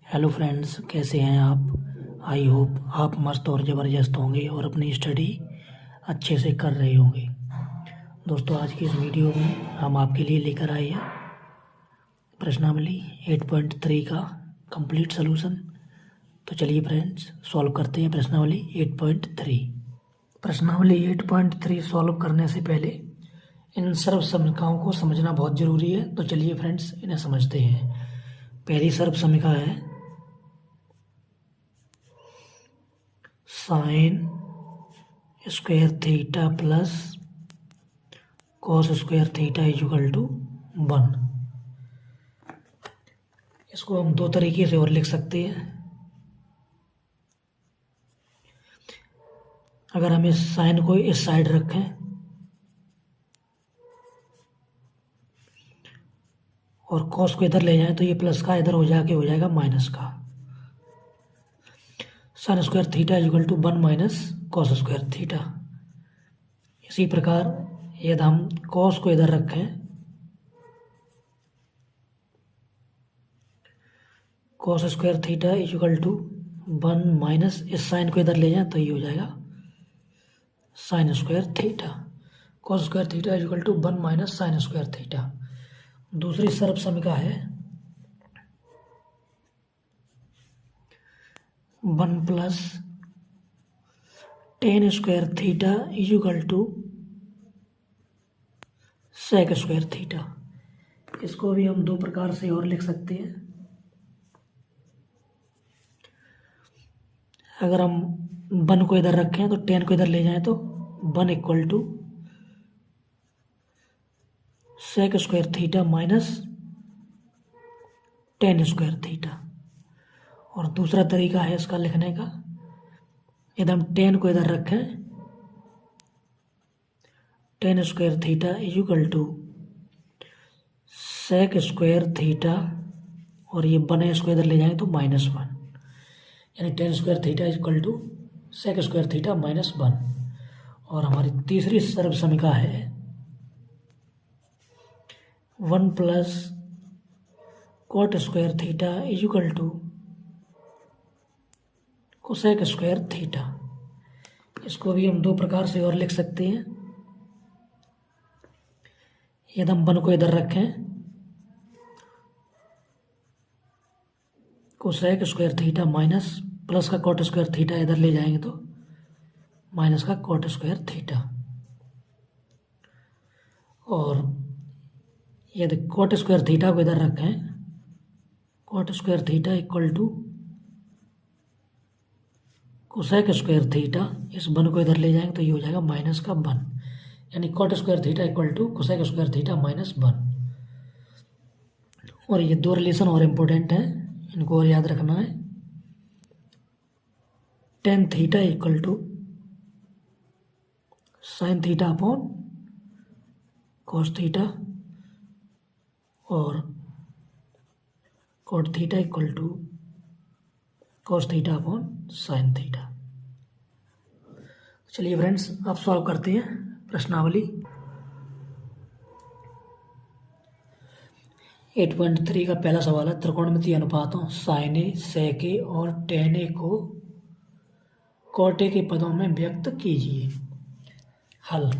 Hello friends, कैसे हैं आप। आई होप आप मस्त और ज़बरदस्त होंगे और अपनी स्टडी अच्छे से कर रहे होंगे। दोस्तों, आज की इस वीडियो में हम आपके लिए लेकर आए हैं प्रश्नावली 8.3 का कंप्लीट सॉल्यूशन। तो चलिए फ्रेंड्स, सॉल्व करते हैं प्रश्नावली 8.3। प्रश्नावली 8.3 सॉल्व करने से पहले इन सर्व समीकरणों को समझना बहुत ज़रूरी है। तो चलिए फ्रेंड्स, इन्हें समझते हैं। पहली सर्व समीकरण है sine square theta plus cos square theta equal to 1। इसको हम दो तरीके से और लिख सकते हैं। अगर हम इस साइन को इस साइड रखें और कॉस को इधर ले जाएं तो ये प्लस का इधर हो जाएगा माइनस का। Sine square theta equal to 1 minus cos square theta. इसी प्रकार यदि हम कॉस को इधर रखें, cos square theta equal to 1 minus इस साइन को इधर ले जाएं तो ये हो जाएगा sine square theta. Cos square theta equal to 1 minus sine square theta. दूसरी सर्व समीकरण है 1 plus tan square theta equal to sec square theta. इसको भी हम दो प्रकार से और लिख सकते हैं। अगर हम 1 को इधर रखें तो 10 को इधर ले जाएं तो 1 equal to sec square theta minus tan square theta. और दूसरा तरीका है इसका लिखने का, यदि हम 10 को इधर रखें, tan square theta equal to sec square theta और ये 1 इसको इधर ले जाएंगे तो -1, यानी tan square theta equal to sec square theta -1। और हमारी तीसरी सर्व समीकरण है 1 plus cot square theta equal to cosec square theta. इसको भी हम दो प्रकार से और लिख सकते हैं। यदि हम 1 को इधर रखें, cosec square theta minus plus का कॉट स्क्वायर थीटा इधर ले जाएंगे तो माइनस का कॉट स्क्वायर थीटा। और यदि कॉट स्क्वायर थीटा को इधर रखें, cot square theta equal to cosec square theta, इस 1 को इधर ले जाएंगे तो ये हो जाएगा माइनस का 1, यानी cot square theta equal to cosec square theta -1। और ये दो रिलेशन और इम्पोर्टेंट हैं, इनको और याद रखना है। Tan theta equal to sine theta upon cos theta और cot theta equal to cos theta upon sine theta. चलिए फ्रेंड्स, अब सॉल्व करते हैं प्रश्नावली 8.3 का पहला सवाल है त्रिकोणमितीय अनुपातों साइन ए, सेक ए और टेन ए को कॉट ए के पदों में व्यक्त कीजिए। हल।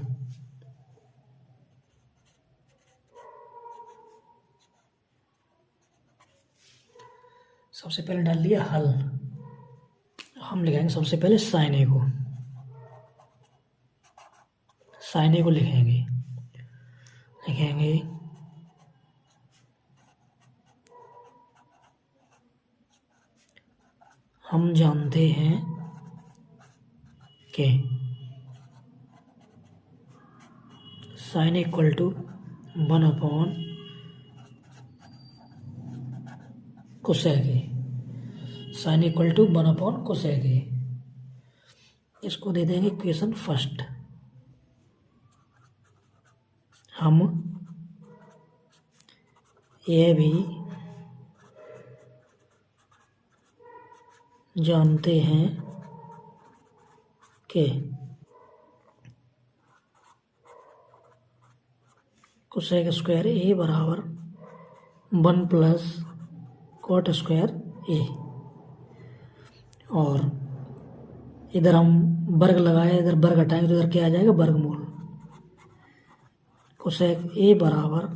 सबसे पहले डाल दिया हल। हम लिखेंगे सबसे पहले साइन ए को, साइन ए को लिखेंगे हम जानते हैं कि sine equal to 1 upon cosec A, sine equal to 1 upon cosec A. इसको दे देंगे इक्वेशन फर्स्ट। हम ये भी जानते हैं कि कोसेक स्क्वायर ए बराबर 1 प्लस कॉट स्क्वायर ए। और इधर हम वर्ग लगाए, इधर वर्ग हटाएंगे तो इधर क्या आ जाएगा, वर्गमूल। कोसेक ए बराबर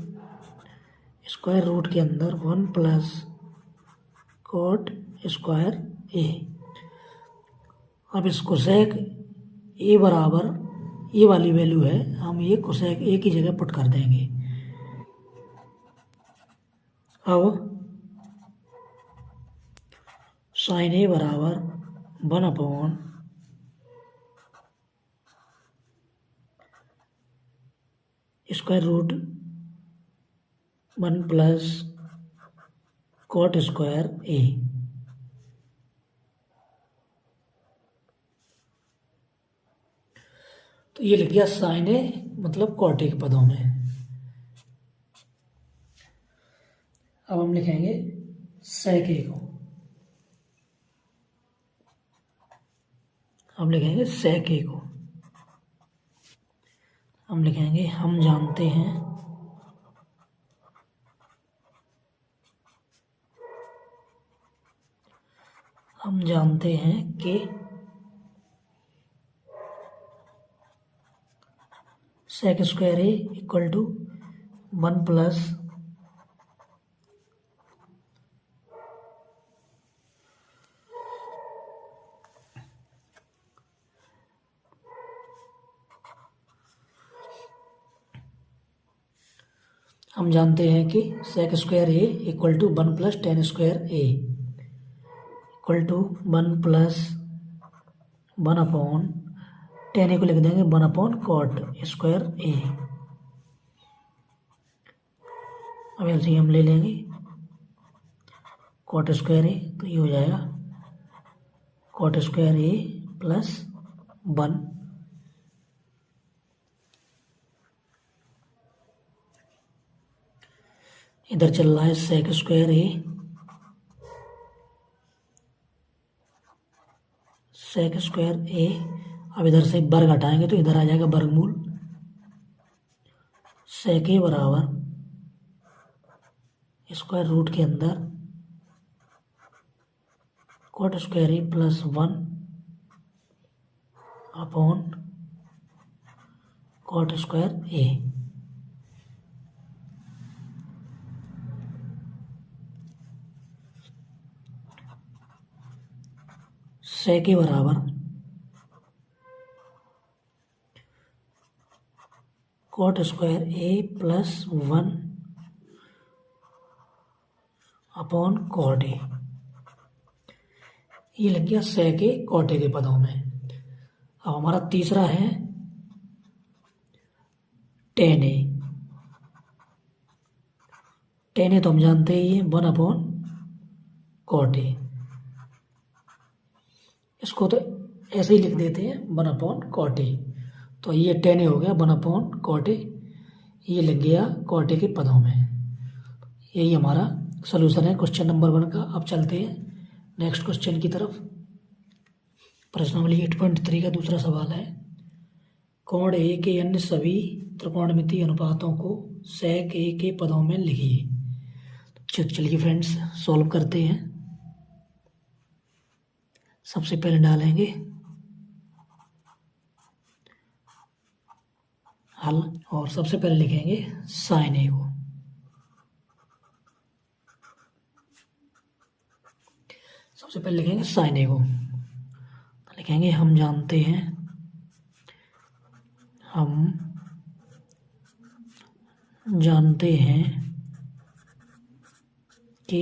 स्क्वायर रूट के अंदर 1 प्लस कॉट स्क्वायर ए। अब इस कोसेक ए बराबर ये वाली वैल्यू है, हम ये कोसेक ए की जगह पुट कर देंगे। अब साइन ए बराबर 1 square root 1 plus cot square A. तो ये लिख दिया साइन ए मतलब कॉट ए के पदों में। अब हम लिखेंगे सेक ए को, हम लिखेंगे सेक ए को। हम लिखेंगे हम जानते हैं कि sec square A equal to 1 plus हम जानते हैं कि sec square A equal to 1 plus tan square A equal to 1 plus 1 upon tan A को लिख देंगे 1 अपॉन कॉट स्क्वायर ए। अब एलसीएम ले लेंगे कॉट स्क्वायर ए, तो ये हो जाएगा कॉट स्क्वायर ए प्लस 1 इधर चल रहा है सेक square A, sec square A. अब इधर से वर्ग हटाएंगे तो इधर आ जाएगा वर्गमूल। सेक ए बराबर स्क्वायर रूट के अंदर cot square A plus 1 upon cot square A. Sec A बराबर cot square A plus 1 upon cot A. ये लग गया सेक ए कॉट ए के पदों में। अब हमारा तीसरा है टेन ए। टेन ए तो हम जानते ही है 1 अपॉन कॉट ए। इसको तो ऐसे ही लिख देते हैं 1 अपॉन कॉट ए। तो ये टेन ए हो गया 1 अपॉन कॉट ए, ये लग गया कॉट ए के पदों में। यही हमारा सलूशन है क्वेश्चन नंबर 1 का। अब चलते हैं नेक्स्ट क्वेश्चन की तरफ। प्रश्नावली 8.3 का दूसरा सवाल है, कोण ए के अन्य सभी त्रिकोणमितीय अनुपातों को सेक ए के पदों में लिखिए। चलिए फ्रेंड्स सॉल्व करते हैं। सबसे पहले डालेंगे हल और सबसे पहले लिखेंगे साइन ए को। सबसे पहले लिखेंगे साइन ए को, तो लिखेंगे हम जानते हैं कि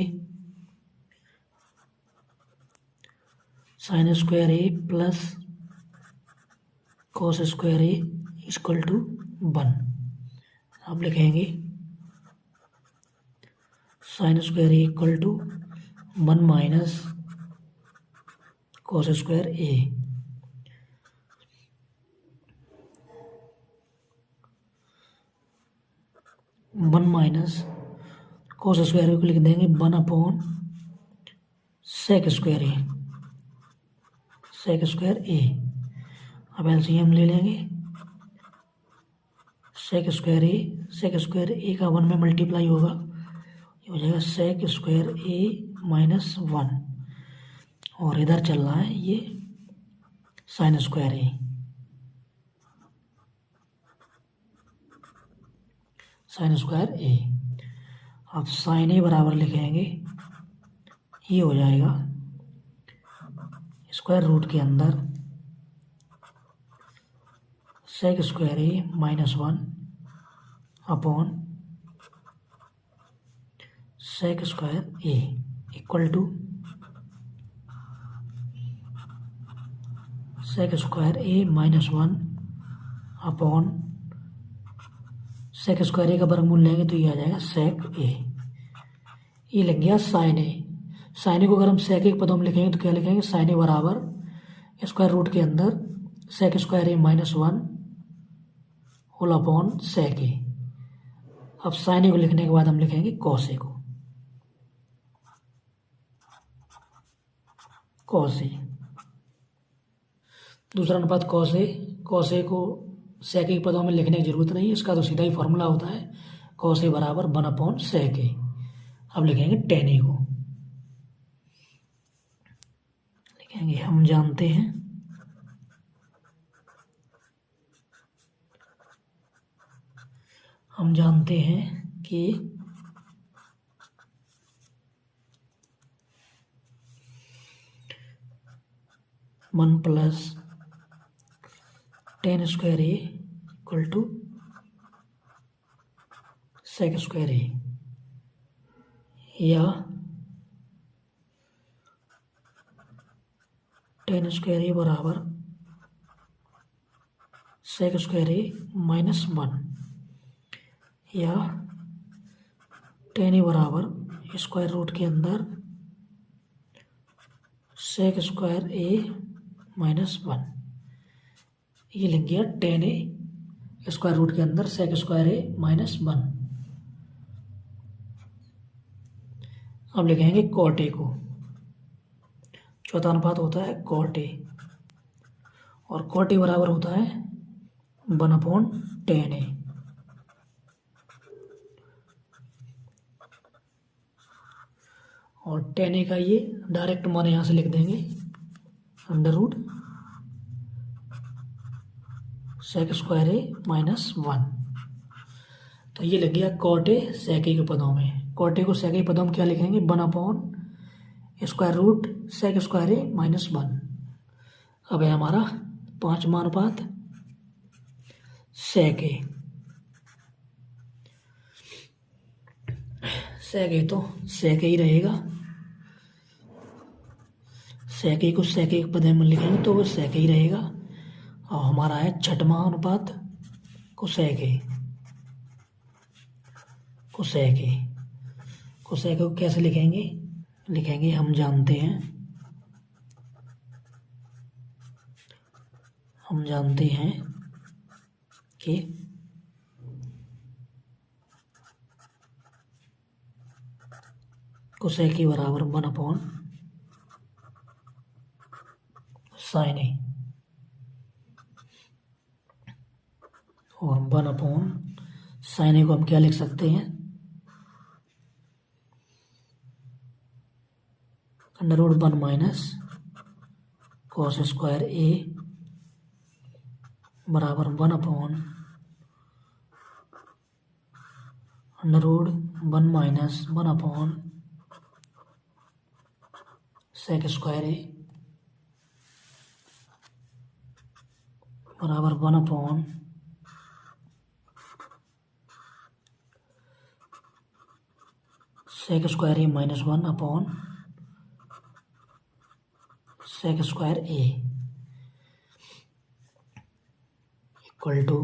sine square A plus cos square A equal to 1। अब लिखेंगे sine square A equal to 1 minus cos square A. One minus cos square को लिख देंगे 1 upon sec square A, sec square A. अब एलसीएम ले लेंगे सेक स्क्वायर ए का 1 में मल्टीप्लाई होगा, ये हो जाएगा सेक स्क्वायर ए माइनस 1 और इधर चल रहा है ये sign square A. Sign square A. अब साइन ए बराबर लिखेंगे, ये हो जाएगा स्क्वायर रूट के अंदर sec square A -1 upon sec square A equal to sec square A -1 upon sec square A का वर्गमूल लेंगे तो ये आ जाएगा सेक ए। ये लग गया साइन ए। साइन ए को अगर हम सेक ए के पदों में लिखेंगे तो क्या लिखेंगे, साइन ए बराबर स्क्वायर रूट के अंदर sec square A -1 whole upon sec ए। अब साइन ए को लिखने के बाद हम लिखेंगे कॉस ए को, कॉस ए। दूसरा अनुपात कॉस ए। कॉस ए को सेक ए के पदों में लिखने की जरूरत नहीं है, इसका तो सीधा ही फॉर्मूला होता है कॉस ए बराबर 1 अपॉन सेक ए। अब लिखेंगे टेन ए को, लिखेंगे हम जानते हैं कि 1 + tan square A equal to sec square A, या tan स्क्वायर ए बराबर सेक स्क्वायर ए -1, या tan ए बराबर स्क्वायर रूट के अंदर सेक स्क्वायर ए -1। ये लिख गया tan ए स्क्वायर रूट के अंदर सेक स्क्वायर ए -1। अब लिखेंगे कॉट ए को। चौथा अनुपात होता है कॉट ए, और कॉट ए बराबर होता है 1 अपॉन tan ए। और tan ए का ये डायरेक्ट मान यहाँ से लिख देंगे under root sec square A -1। तो ये लग गया कॉट ए सेक ए के पदों में। कॉट ए को सेक ए पदों में क्या लिखेंगे, 1 upon square root sec square A -1। अब है हमारा 5वां अनुपात सेक ए। सेक ए तो सेक ए ही रहेगा, सेक ए को सेक ए के पदों में लिखेंगे तो वो सेक ए ही रहेगा। और हमारा है 6वां अनुपात cosec A. Cosec A, cosec A को कैसे लिखेंगे, लिखेंगे हम जानते हैं कि कोसेक ए बराबर 1 अपॉन साइन ए, और 1 अपॉन साइन ए को हम क्या लिख सकते हैं, √1 माइनस कॉस स्क्वायर ए बराबर 1 upon √1 minus 1 upon sec square A बराबर 1 upon sec square A -1 upon sec square A equal to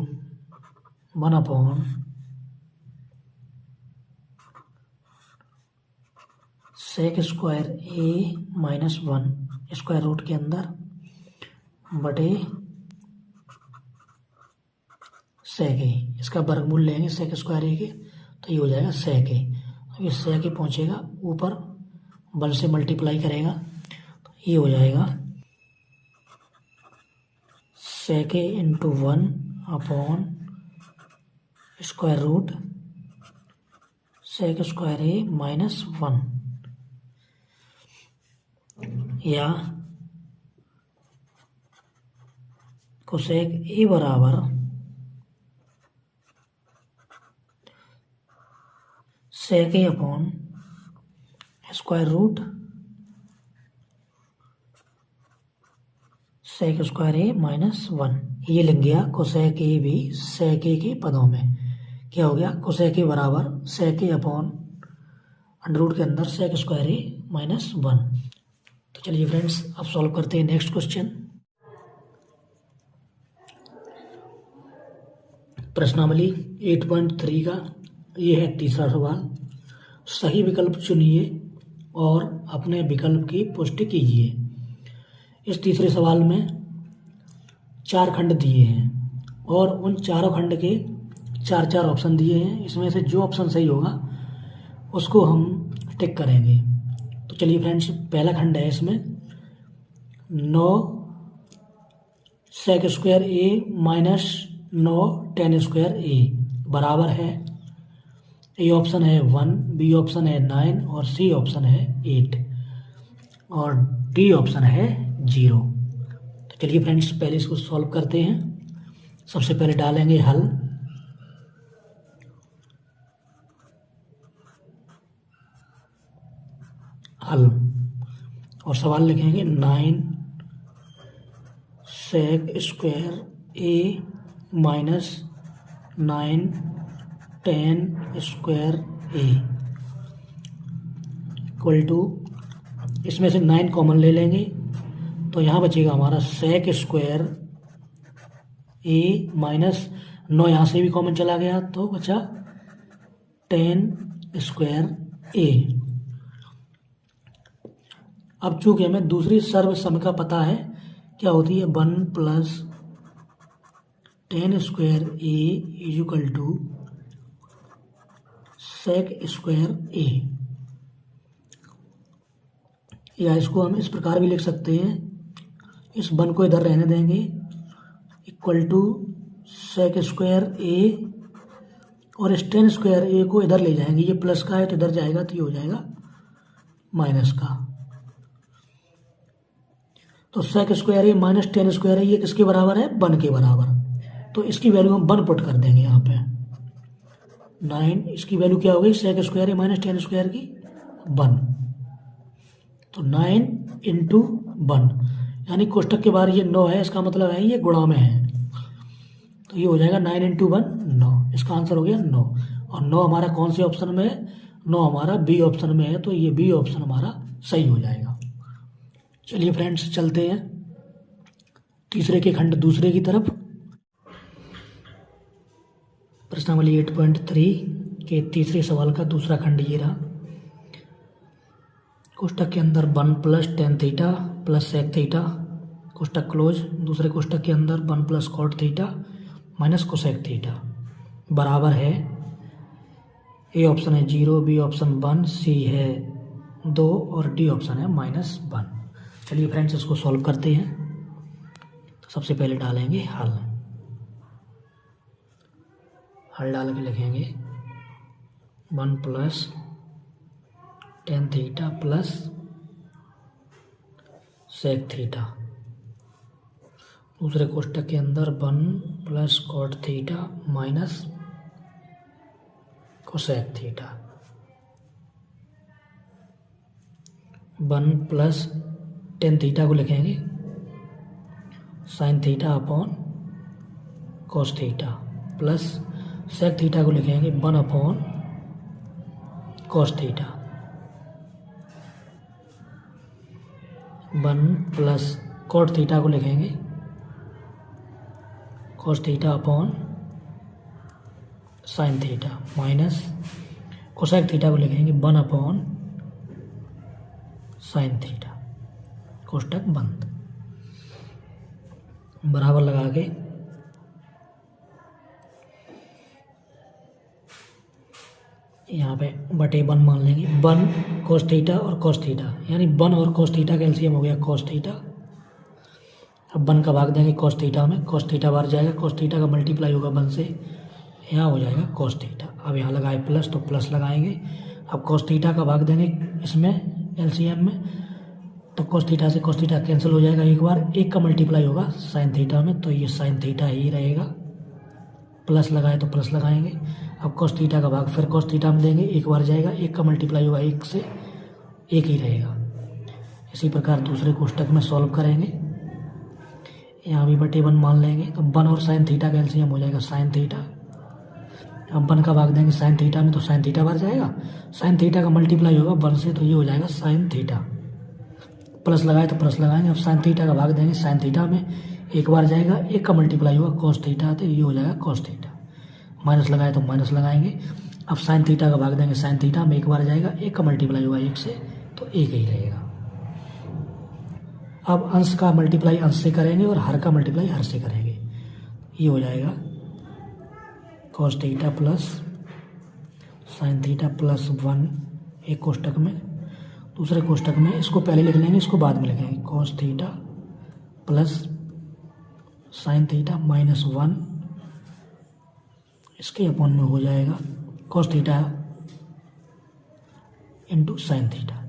1 upon sec square A -1 square root के अंदर बटे सेक ए। इसका वर्गमूल लेंगे सेक स्क्वायर ए के तो ये हो जाएगा सेक ए। अब ये सेक ए पहुँचेगा ऊपर, बल से मल्टीप्लाई करेगा तो ये हो जाएगा sec A into 1 upon square root sec square A -1। या कोसेक ए बराबर sec A upon square root sec square A minus 1। ये लग गया कोसेक ए भी सेक ए के पदों में। क्या हो गया? कोसेक ए बराबर sec A upon under root के अंदर सेक स्क्वायर ए माइनस 1। तो चलिए फ्रेंड्स, अब सॉल्व करते हैं नेक्स्ट क्वेश्चन। प्रश्नावली 8.3 का ये है तीसरा सवाल। सही विकल्प चुनिए और अपने विकल्प की पुष्टि कीजिए। इस तीसरे सवाल में 4 खंड दिए हैं और उन चारों खंड के 4 ऑप्शन दिए हैं। इसमें से जो ऑप्शन सही होगा उसको हम टिक करेंगे। तो चलिए फ्रेंड्स, पहला खंड है इसमें 9 sec square A minus 9 tan square A बराबर है। ए ऑप्शन है 1, बी ऑप्शन है 9 और सी ऑप्शन है 8 और डी ऑप्शन है 0। तो चलिए फ्रेंड्स, पहले इसको सॉल्व करते हैं। सबसे पहले डालेंगे हल। और सवाल लिखेंगे 9 sec square A minus 9 tan square A equal to, इसमें से 9 कॉमन ले लेंगे तो यहाँ बचेगा हमारा सेक स्क्वायर ए माइनस 9, यहाँ से भी कॉमन चला गया तो बचा 10 स्क्वायर ए। अब चूंकि हमें दूसरी सर्वसम का पता है, क्या होती है 1 plus 10 square A is equal to sec square A, या इसको हम इस प्रकार भी लिख सकते हैं, इस 1 को इधर रहने देंगे equal to sec square A और इस 10 स्क्वायर ए को इधर ले जाएंगे। ये प्लस का है तो इधर जाएगा तो ये हो जाएगा माइनस का। तो सेक square A minus 10 square A ये किसके बराबर है? 1 के बराबर। तो इसकी वैल्यू हम 1 पुट कर देंगे यहाँ पे। 9 इसकी वैल्यू क्या हो गई? सेक स्क्वायर ए माइनस 10 स्क्वायर की 1। तो 9 इंटू 1, यानी कोष्टक के बाहर ये 9 है, इसका मतलब है ये गुणा में है, तो ये हो जाएगा 9 इंटू 1 9। इसका आंसर हो गया 9। और 9 हमारा कौन से ऑप्शन में है? 9 हमारा बी ऑप्शन में है, तो ये बी ऑप्शन हमारा सही हो जाएगा। चलिए फ्रेंड्स, चलते हैं तीसरे के खंड दूसरे की तरफ। प्रश्नावली 8.3 के तीसरे सवाल का दूसरा खंड ये रहा। कोष्टक के अंदर 1 plus tan theta plus sec theta, कोष्टक क्लोज। दूसरे कोष्टक के अंदर 1 plus cot theta minus cosec theta बराबर है। ए ऑप्शन है 0, बी ऑप्शन 1, सी है 2 और डी ऑप्शन है -1। चलिए फ्रेंड्स, इसको सॉल्व करते हैं। तो सबसे पहले डालेंगे हल डाल के लिखेंगे 1 plus tan theta plus sec theta. दूसरे कोष्टक के अंदर 1 plus cot theta minus cosec theta, 1 plus tan theta को लिखेंगे sine theta upon cos theta plus sec theta को लिखेंगे 1 upon cos theta, 1 plus cot theta को लिखेंगे cos theta upon sine theta minus cosec theta को लिखेंगे 1 upon sine theta. कोष्टक बंद। बराबर लगा के यहाँ पे बटे 1 मान लेंगे। 1 कोस थीटा और कोस थीटा, यानी 1 और कोस थीटा का एलसीएम हो गया कोस थीटा। अब 1 का भाग देंगे कोस थीटा में, कोस थीटा बाहर जाएगा, कोस थीटा का मल्टीप्लाई होगा 1 से, यहाँ हो जाएगा कोस थीटा। अब यहाँ लगाए प्लस तो प्लस लगाएंगे। अब कोस थीटा का भाग देंगे इसमें एलसीएम में, तो cos थीटा से cos थीटा कैंसिल हो जाएगा, एक बार एक का मल्टीप्लाई होगा sin थीटा में, तो ये sin थीटा ही रहेगा। प्लस लगाए तो प्लस लगाएंगे। अब cos थीटा का भाग फिर cos थीटा में देंगे, एक बार जाएगा, एक का मल्टीप्लाई होगा एक से, एक ही रहेगा। इसी प्रकार दूसरे कोष्टक में सॉल्व करेंगे, यहाँ भी बटे 1 मान लेंगे, तो 1 और sin थीटा का एलसीएम हो जाएगा sin थीटा। अब 1 का भाग देंगे sin थीटा में, तो sin थीटा बार जाएगा, sin थीटा का मल्टीप्लाई होगा 1 से, तो ये हो जाएगा sin थीटा। प्लस लगाए तो प्लस लगाएंगे। अब sin थीटा का भाग देंगे sin थीटा में, एक बार जाएगा, एक का मल्टीप्लाई होगा cos थीटा, तो ये हो जाएगा cos थीटा। माइनस लगाए तो माइनस लगाएंगे। अब sin थीटा का भाग देंगे sin थीटा में, एक बार जाएगा, एक का मल्टीप्लाई होगा एक से, तो एक ही रहेगा। अब अंश का मल्टीप्लाई अंश से करेंगे और हर का मल्टीप्लाई हर से करेंगे, ये हो जाएगा cos theta plus sin theta plus 1 एक कोष्टक में। दूसरे कोष्टक में इसको पहले लिख लेंगे, इसको बाद में लिखेंगे, cos theta plus sin theta minus 1 इसके अपॉन में हो जाएगा cos theta into sin theta.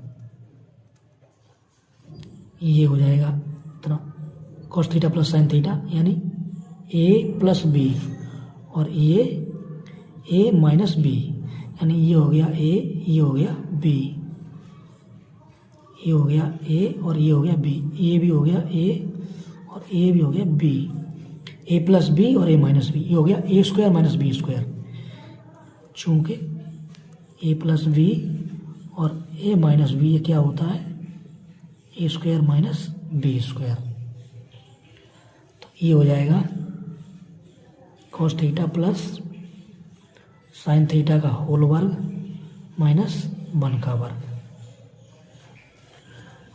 ये हो जाएगा इतना cos theta plus sin theta, यानी a प्लस b और ये a माइनस b, यानी ये हो गया a, ये हो गया b, ये हो गया a और ये हो गया b, ये भी हो गया a और ये भी हो गया b, a प्लस b और a माइनस b, ये हो गया a square minus b square. चूँकि a प्लस b और a माइनस b ये क्या होता है, ए स्क्वायर माइनस बी स्क्वायर। तो ये हो जाएगा cos theta plus sin theta का होल वर्ग माइनस 1 का वर्ग,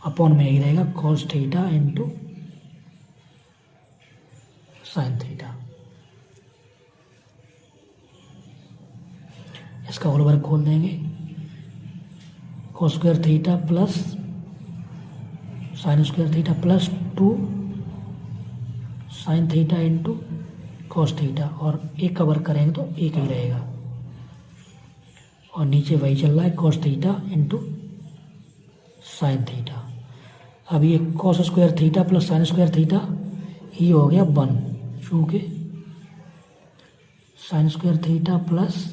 अपॉन में यही रहेगा cos theta into sin theta. इसका होल वर्ग खोल देंगे, cos square theta plus sin square theta plus 2 sin theta into cos theta, और एक का वर्ग करेंगे तो एक ही रहेगा, और नीचे वही चल रहा है cos theta into sin theta. अब ये cos square theta plus sin square theta ये हो गया 1, चूँकि sin square theta plus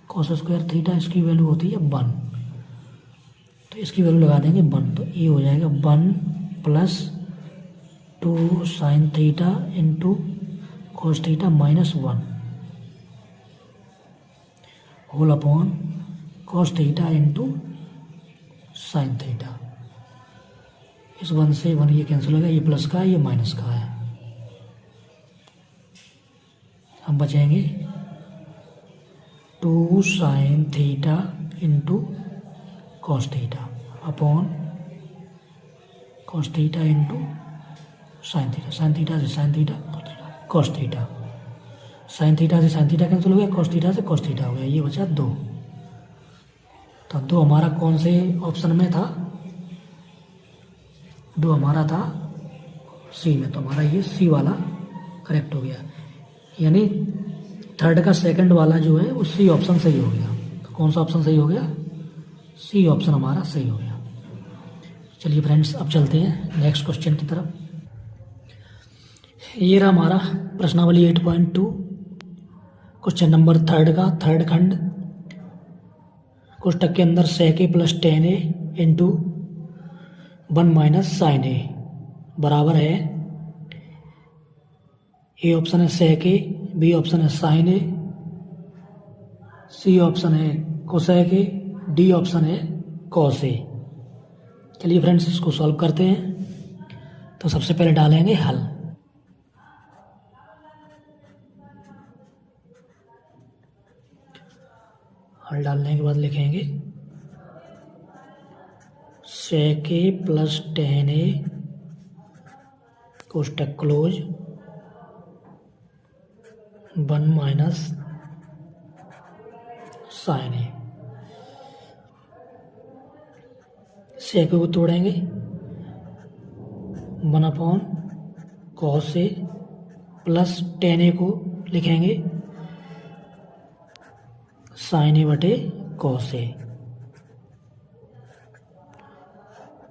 cos square theta इसकी वैल्यू होती है 1, तो इसकी वैल्यू लगा देंगे 1, तो ये हो जाएगा 1 plus 2 sin theta into cos theta minus 1 whole upon cos theta into sin theta. इस 1 से 1 ये कैंसिल हो गया, ये प्लस का है, ये माइनस का है। हम बचेंगे 2 sin theta into cos theta upon cos theta into sin theta. sin theta से sin theta cos theta, sin theta से sin थीटा कैंसिल हो गया, cos थीटा से cos थीटा हो गया, ये बचा 2। तो 2 हमारा कौन से ऑप्शन में था, 2 हमारा था सी में, तो हमारा ये सी वाला करेक्ट हो गया, यानी थर्ड का सेकंड वाला जो है वो सी ऑप्शन सही हो गया। तो कौन सा ऑप्शन सही हो गया, सी ऑप्शन हमारा सही हो गया। चलिए फ्रेंड्स, अब चलते हैं नेक्स्ट क्वेश्चन की तरफ। ये रहा हमारा प्रश्नावली 8.2, क्वेश्चन नंबर थर्ड का थर्ड खंड। कोष्टक के अंदर sec a plus tan a into 1 minus sine A बराबर है, ए ऑप्शन है sec a, बी ऑप्शन है sin a, सी ऑप्शन है cosec a, डी ऑप्शन है cos a। चलिए फ्रेंड्स, इसको सॉल्व करते हैं। तो सबसे पहले डालेंगे हल। हल डालने के बाद लिखेंगे sec a plus tan a कोष्टक close 1 minus sine A. sec को तोड़ेंगे, 1 upon cos a plus tan a को लिखेंगे sin a बटे cos a।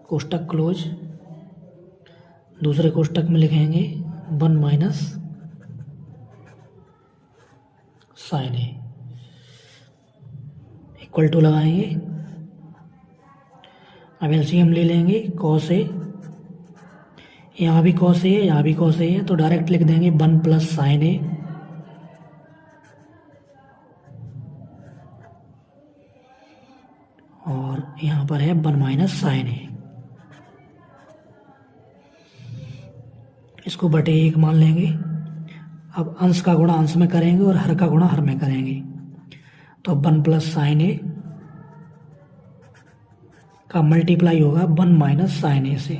कोष्टक क्लोज, दूसरे कोष्टक में लिखेंगे 1 minus sine A equal to लगाएंगे। अब एलसीएम ले लेंगे, कॉस ए, यहाँ भी कॉस ए है, यहाँ भी कॉस ए है, तो डायरेक्ट लिख देंगे 1 प्लस साइन ए, और यहाँ पर है 1 माइनस साइन ए। इसको बटे 1 मान लेंगे। अब अंश का गुणा अंश में करेंगे और हर का गुणा हर में करेंगे, तो 1 प्लस साइन ए का मल्टीप्लाई होगा 1 माइनस साइन ए से।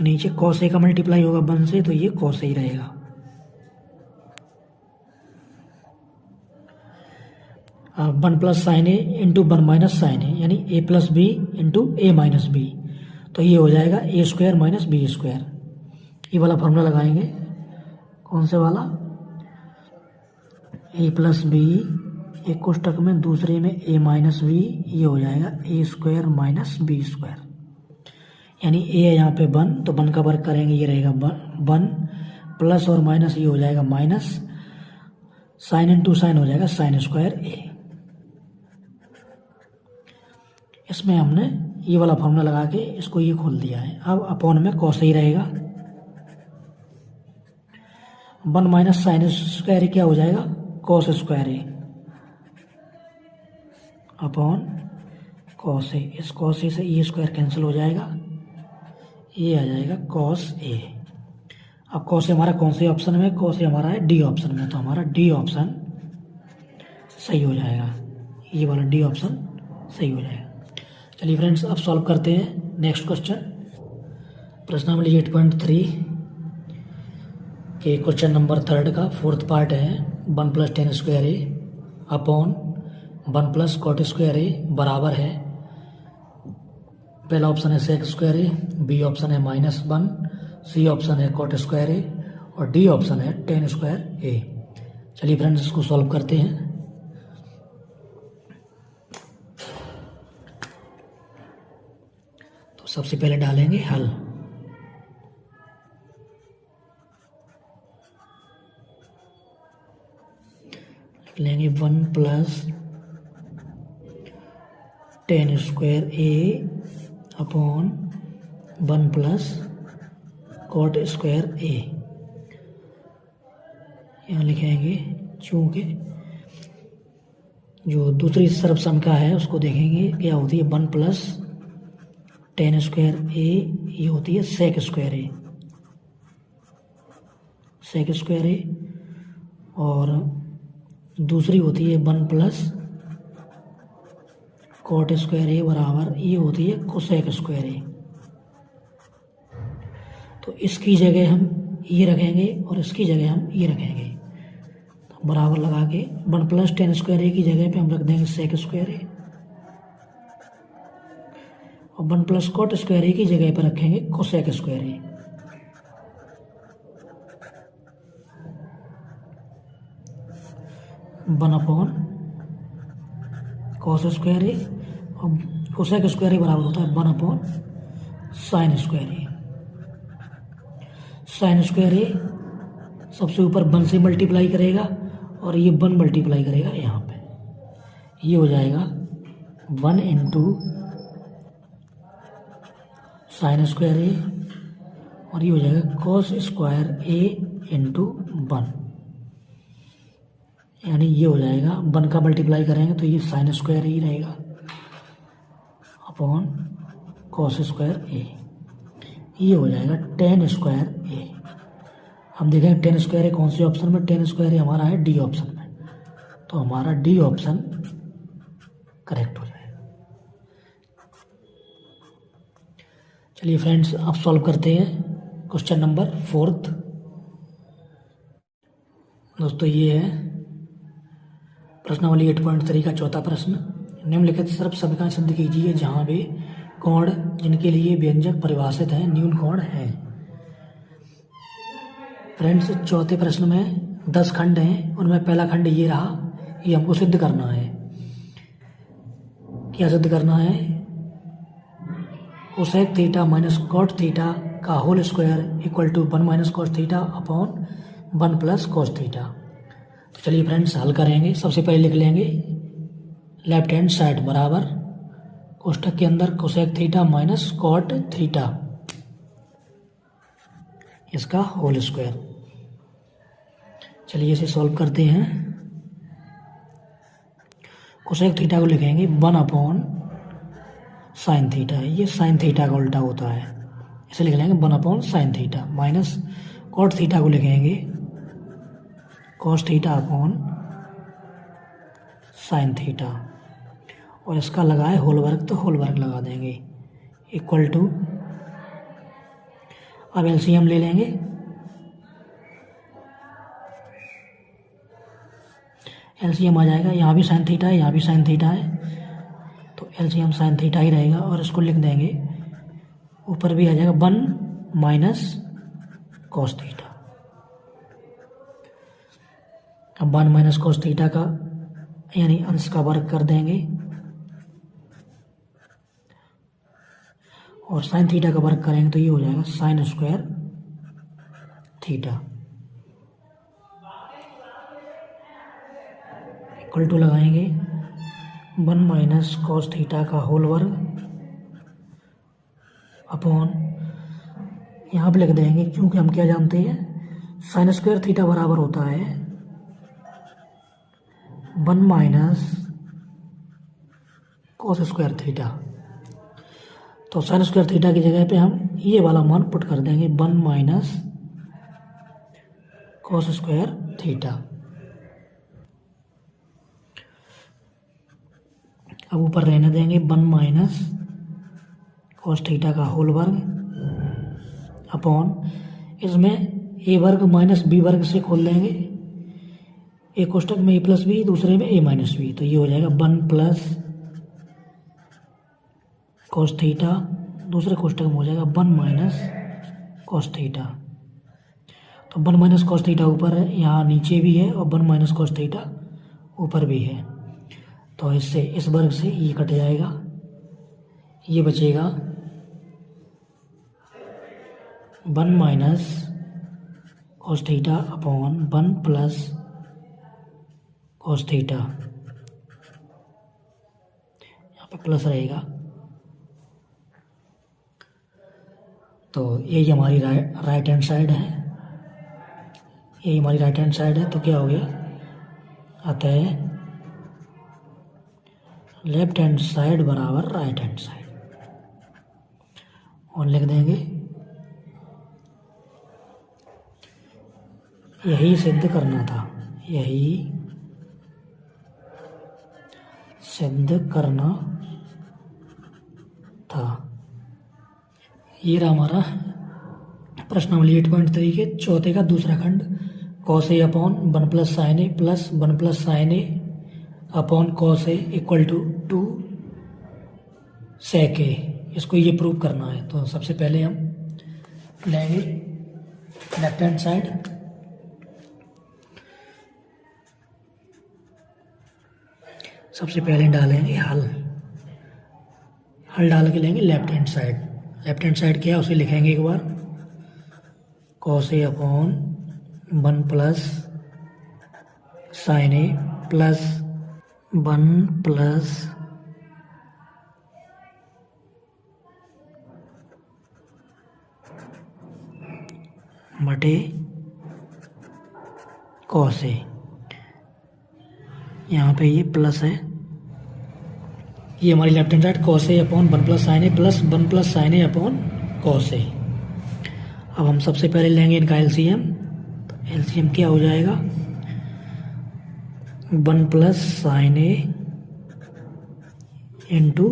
नीचे कॉस ए का मल्टीप्लाई होगा 1 से, तो ये कॉस ए ही रहेगा। अब 1 plus sine A into 1 minus sine ए, यानी ए प्लस बी इंटू ए माइनस बी, तो ये हो जाएगा ए स्क्वायर माइनस बी स्क्वायर। ये वाला फॉर्मूला लगाएंगे, कौन से वाला, ए प्लस बी, एक कोष्टक में, दूसरे में ए माइनस बी, ये हो जाएगा ए स्क्वायर माइनस बी स्क्वायर। यानी ए है यहाँ पे 1, तो 1 का वर्ग करेंगे, ये रहेगा 1 प्लस और माइनस ये हो जाएगा माइनस, साइन इंटू साइन हो जाएगा साइन स्क्वायर ए। इसमें हमने ये वाला फॉर्मूला लगा के इसको ये खोल दिया है। अब अपॉन में कॉस ही रहेगा, 1 माइनस साइन स्क्वायर क्या हो जाएगा, cos square A upon cos ए। इस कॉस ए से ये स्क्वायर कैंसिल हो जाएगा, ये आ जाएगा कॉस ए। अब कॉस ए हमारा कौन से ऑप्शन में, कॉस ए हमारा है डी ऑप्शन में, तो हमारा डी ऑप्शन सही हो जाएगा, ये वाला डी ऑप्शन सही हो जाएगा। चलिए फ्रेंड्स, अब सॉल्व करते हैं नेक्स्ट क्वेश्चन, प्रश्नावली 8.3 के क्वेश्चन नंबर 3 का 4th पार्ट है। 1 plus tan square A upon 1 plus cot square A बराबर है, पहला ऑप्शन है सेक स्क्वायर ए, बी ऑप्शन है -1, सी ऑप्शन है कॉट स्क्वायर ए, और डी ऑप्शन है टेन स्क्वायर ए। चलिए फ्रेंड्स, इसको सॉल्व करते हैं। तो सबसे पहले डालेंगे हल, लिख लेंगे 1 plus tan square A upon 1 plus cot square ए। यहाँ लिखेंगे, चूंकि जो दूसरी तरफ समका है उसको देखेंगे क्या होती है, 1 प्लस टेन स्क्वायर ए, ये होती है सेक square A, sec square A, और दूसरी होती है 1 प्लस कॉट स्क्वायर ए बराबर ये होती है कोसेक स्क्वायर ए। तो इसकी जगह हम ये रखेंगे और इसकी जगह हम ये रखेंगे, तो बराबर लगा के 1 प्लस टेन स्क्वायर ए की जगह पे हम रख देंगे सेक स्क्वायर ए, और 1 प्लस कॉट स्क्वायर ए की जगह पर रखेंगे cosec square A. One upon cos square A, और कोसेक स्क्वायर ए बराबर होता है 1 upon sine square A. Sign square A सबसे ऊपर 1 से मल्टीप्लाई करेगा और ये 1 मल्टीप्लाई करेगा यहाँ पे, ये हो जाएगा 1 इंटू साइन स्क्वायर ए, और ये हो जाएगा कॉस स्क्वायर ए इंटू 1, यानी ये हो जाएगा 1 का मल्टीप्लाई करेंगे तो ये साइन स्क्वायर ही रहेगा अपॉन कॉस स्क्वायर ए, ये हो जाएगा टेन स्क्वायर ए। हम देखेंगे टेन स्क्वायर ए कौन से ऑप्शन में, टेन स्क्वायर ए हमारा है डी ऑप्शन में, तो हमारा डी ऑप्शन करेक्ट हो जाएगा। चलिए फ्रेंड्स, अब सॉल्व करते हैं क्वेश्चन नंबर 4th। दोस्तों, ये है प्रश्नावली 8.3 का 4था प्रश्न। निम्नलिखित सर्व समीकरण सिद्ध कीजिए जहां वे कोण जिनके लिए व्यंजक परिभाषित हैं न्यून कोण हैं। फ्रेंड्स, चौथे प्रश्न में 10 खंड हैं, उनमें पहला खंड ये रहा, ये हमको सिद्ध करना है क्या सिद्ध करना है? Cosec theta minus cot theta का whole square equal to 1 minus cos theta upon 1 plus cos theta. तो चलिए फ्रेंड्स हल करेंगे। सबसे पहले लिख लेंगे लेफ्ट हैंड साइड बराबर कोष्टक के अंदर cosec theta minus cot theta इसका होल स्क्वायर। चलिए इसे सॉल्व करते हैं। कोसेक थीटा को लिखेंगे 1 अपॉन साइन थीटा, ये साइन थीटा का उल्टा होता है, इसे लिख लेंगे 1 upon sine theta, minus cot theta को लिखेंगे cos theta upon sine theta, और इसका लगा है होल वर्ग तो होल वर्ग लगा देंगे इक्वल टू, अब एलसीएम ले लेंगे। एलसीएम आ जाएगा, यहाँ भी साइन थीटा है यहाँ भी साइन थीटा है, तो एलसीएम साइन थीटा ही रहेगा, और इसको लिख देंगे ऊपर भी आ जाएगा 1 माइनस कॉस थीटा। अब 1 माइनस कॉस थीटा का यानी अंश का वर्ग कर देंगे, और साइन थीटा का वर्ग करेंगे तो ये हो जाएगा sine square theta equal to लगाएंगे 1 माइनस कॉस थीटा का होल वर्ग अपॉन, यहाँ पे लिख देंगे क्योंकि हम क्या जानते हैं साइन स्क्वायर थीटा बराबर होता है 1 माइनस कॉस स्क्वायर थीटा, तो साइन स्क्वायर थीटा की जगह पे हम ये वाला मान पुट कर देंगे 1 माइनस कॉस स्क्वायर थीटा। अब ऊपर रहने देंगे 1 माइनस कॉस थीटा का होल वर्ग अपॉन, इसमें ए वर्ग माइनस बी वर्ग से खोल देंगे, एक कोष्टक में ए प्लस बी दूसरे में ए माइनस बी, तो ये हो जाएगा 1 प्लस कॉस थीटा, दूसरे कोष्टक में हो जाएगा 1 माइनस कॉस थीटा। तो 1 माइनस कॉस थीटा ऊपर है, यहाँ नीचे भी है, और 1 माइनस कॉस थीटा ऊपर भी है, तो इससे इस वर्ग से ये कट जाएगा, ये बचेगा 1 minus cos theta upon 1 plus cos theta, यहाँ पे प्लस रहेगा, तो यही हमारी राइट हैंड साइड है, यही हमारी राइट हैंड साइड है। तो क्या हो गया, अतः लेफ्ट हैंड साइड बराबर राइट हैंड साइड, और लिख देंगे यही सिद्ध करना था, यही सिद्ध करना था। ये रहा हमारा प्रश्नावली 8.3 के चौथे का दूसरा खंड, cos A upon 1 plus sine A plus 1 plus sine A upon cos A equal to 2 sec A, इसको ये प्रूव करना है। तो सबसे पहले हम लेंगे लेफ्ट हैंड साइड, सबसे पहले डालेंगे हल डाल के लेंगे left hand side. Left hand side क्या है उसे लिखेंगे एक बार, cos A upon 1 plus sine A plus 1 plus बटे कॉस ए, यहाँ पे ये प्लस है, ये हमारी left hand side cos A upon 1 plus sine A plus 1 plus sine A upon cos A. अब हम सबसे पहले लेंगे इनका एलसीएम, तो एलसीएम क्या हो जाएगा 1 plus sine A into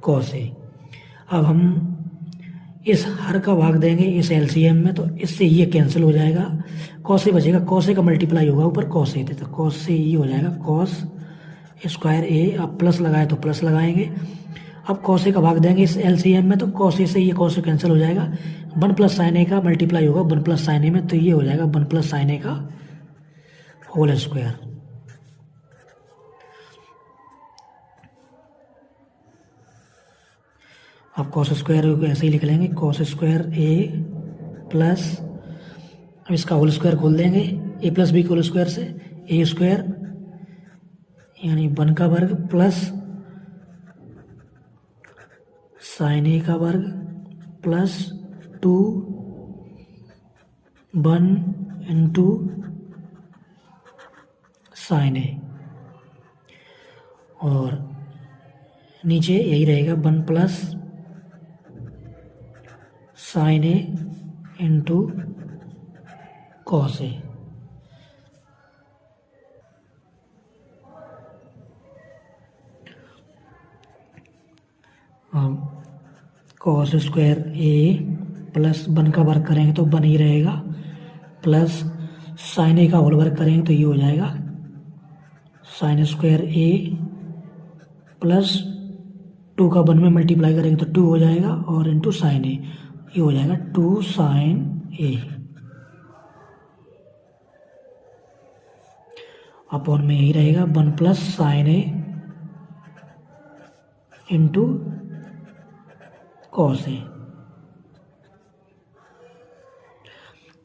cos A. अब हम इस हर का भाग देंगे इस एलसीएम में, तो इससे ये कैंसिल हो जाएगा, कॉस ए बचेगा, कॉस ए का मल्टीप्लाई होगा ऊपर कॉस ए थे, तो कॉस से ये हो जाएगा कॉस स्क्वायर ए। अब प्लस लगाए तो प्लस लगाएंगे, अब कॉस ए का भाग देंगे इस एलसीएम में, तो कॉस ए से ये कॉस ए कैंसिल हो जाएगा, 1 प्लस साइन ए का मल्टीप्लाई होगा 1 प्लस साइन ए में, तो ये हो जाएगा 1 प्लस साइन ए का होल स्क्वायर। अब कॉस स्क्वायर को ऐसे ही लिख लेंगे, कॉस स्क्वायर ए प्लस, अब इसका होल स्क्वायर खोल देंगे, ए प्लस बी के होल स्क्वायर से ए स्क्वायर यानी 1 का वर्ग प्लस साइन ए का वर्ग प्लस 2 1 इंटू साइन ए, और नीचे यही रहेगा 1 plus sine A into cos A. Cos square A plus 1 का वर्ग करेंगे तो 1 ही रहेगा, प्लस साइन ए का होल वर्ग करेंगे तो ये हो जाएगा साइन स्क्वायर ए प्लस 2 का 1 में मल्टीप्लाई करेंगे तो 2 हो जाएगा, और इंटू साइन ए, ये हो जाएगा 2 साइन ए अपॉन में यही रहेगा 1 plus sine A into cos A.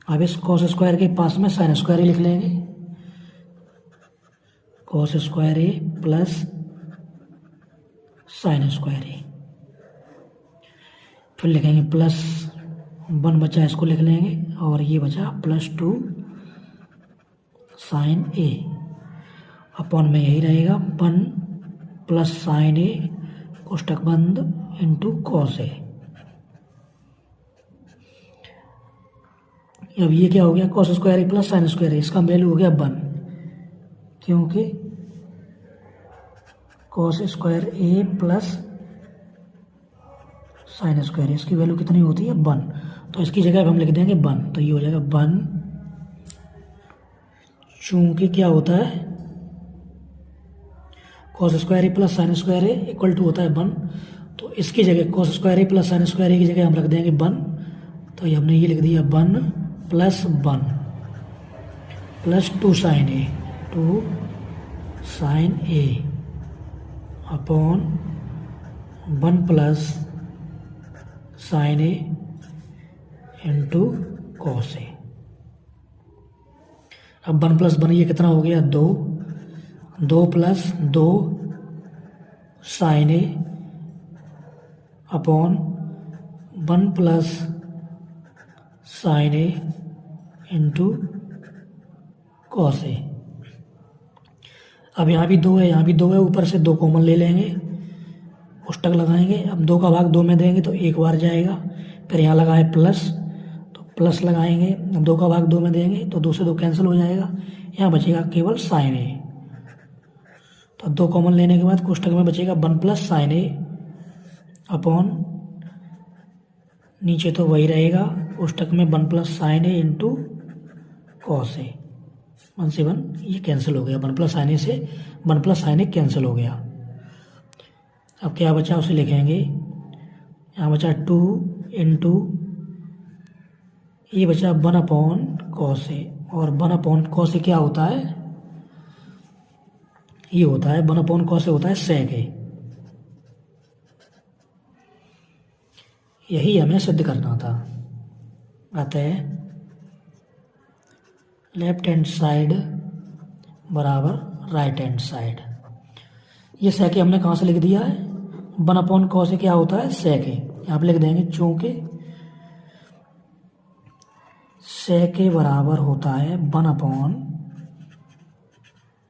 अब इस कॉस स्क्वायर के पास में साइन स्क्वायर ही लिख लेंगे, cos square A plus sine square ए, फिर लिखेंगे प्लस 1 बचा इसको लिख लेंगे, और ये बचा प्लस 2 साइन ए अपॉन में यही रहेगा 1 प्लस साइन ए कोष्टक बंद इंटू कॉस ए। अब ये क्या हो गया, cos square A plus sine square ए, इसका वैल्यू हो गया 1, क्योंकि cos square A plus sine square ए इसकी वैल्यू कितनी होती है 1, तो इसकी जगह हम लिख देंगे 1, तो ये हो जाएगा 1, चूंकि क्या होता है cos square A plus sine square A equal to होता है 1, तो इसकी जगह cos square A plus sine square A की जगह हम रख देंगे 1, तो ये हमने ये लिख दिया 1 plus 1 plus 2 sine A, 2 sine A upon 1 plus sine A into cos A. अब 1 प्लस 1 ये कितना हो गया 2, 2 plus 2 sine A upon 1 plus sine A into cos A. अब यहाँ भी 2 है, यहाँ भी 2 है, ऊपर से 2 कॉमन ले लेंगे, कोष्टक लगाएंगे। अब 2 का भाग 2 में देंगे तो 1 बार जाएगा, फिर यहाँ लगा है प्लस तो प्लस लगाएंगे। अब 2 का भाग 2 में देंगे तो 2 से 2 कैंसिल हो जाएगा, यहाँ बचेगा केवल साइन ए। तो 2 कॉमन लेने के बाद कोष्टक में बचेगा 1 प्लस साइन ए अपॉन, नीचे तो वही रहेगा कोष्टक में 1 plus sine A into cos ए। 1 से 1 ये कैंसिल हो गया, 1 प्लस साइन ए से 1 प्लस साइन ए कैंसिल हो गया। अब क्या बचा उसे लिखेंगे, यहाँ बचा 2 इंटू, ये बचा 1 अपॉन कॉस ए, और 1 अपॉन कॉस ए क्या होता है, ये होता है 1 अपॉन कॉस ए होता है सेक ए। यही हमें सिद्ध करना था। अतः लेफ्ट हैंड साइड बराबर राइट हैंड साइड, ये सेक ए हमने कहाँ से लिख दिया है, 1 अपॉन कॉस ए क्या होता है सेक ए, यहाँ पे लिख देंगे चूंकि सेक ए बराबर होता है 1 अपॉन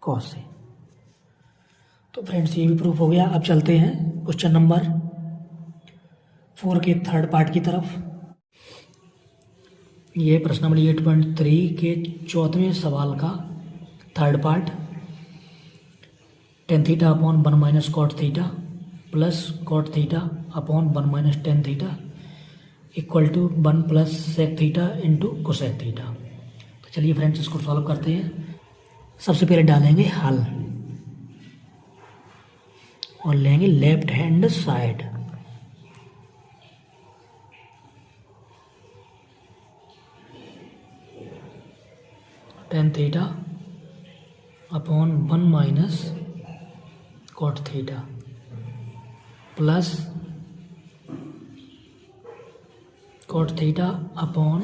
कॉस ए। तो फ्रेंड्स ये भी प्रूफ हो गया। अब चलते हैं क्वेश्चन नंबर 4 के थर्ड पार्ट की तरफ। ये प्रश्न नंबर 8.3 के 4वें सवाल का third part, tan theta upon 1 minus cot theta plus cot theta upon 1 minus tan theta equal to 1 plus sec theta into cosec theta. तो चलिए फ्रेंड्स इसको सॉल्व करते हैं। सबसे पहले डालेंगे हल और लेंगे left hand side, tan theta upon 1 minus cot theta plus cot theta upon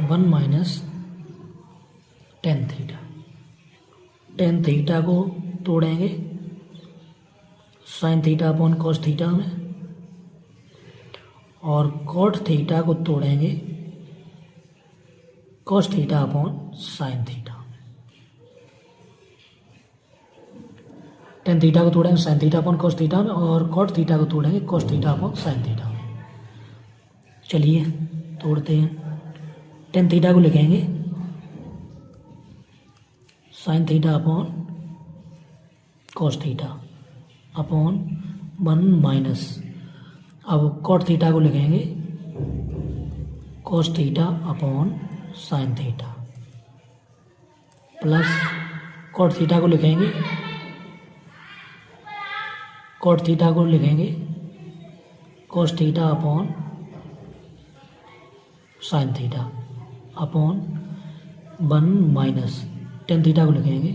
1 minus tan theta. Tan theta को तोड़ेंगे sine theta upon cos theta में, और कॉट थीटा को तोड़ेंगे cos theta upon sine theta. Tan theta को तोड़ेंगे sine theta upon cos theta में, और कॉट थीटा को तोड़ेंगे cos theta upon sine theta में। चलिए तोड़ते हैं। टेन थीटा को लिखेंगे sine theta upon cos theta upon 1 minus, अब कॉट थीटा को लिखेंगे cos theta upon sine theta, plus cot theta को लिखेंगे कॉट थीटा को लिखेंगे cos theta upon sine theta upon 1 minus tan theta को लिखेंगे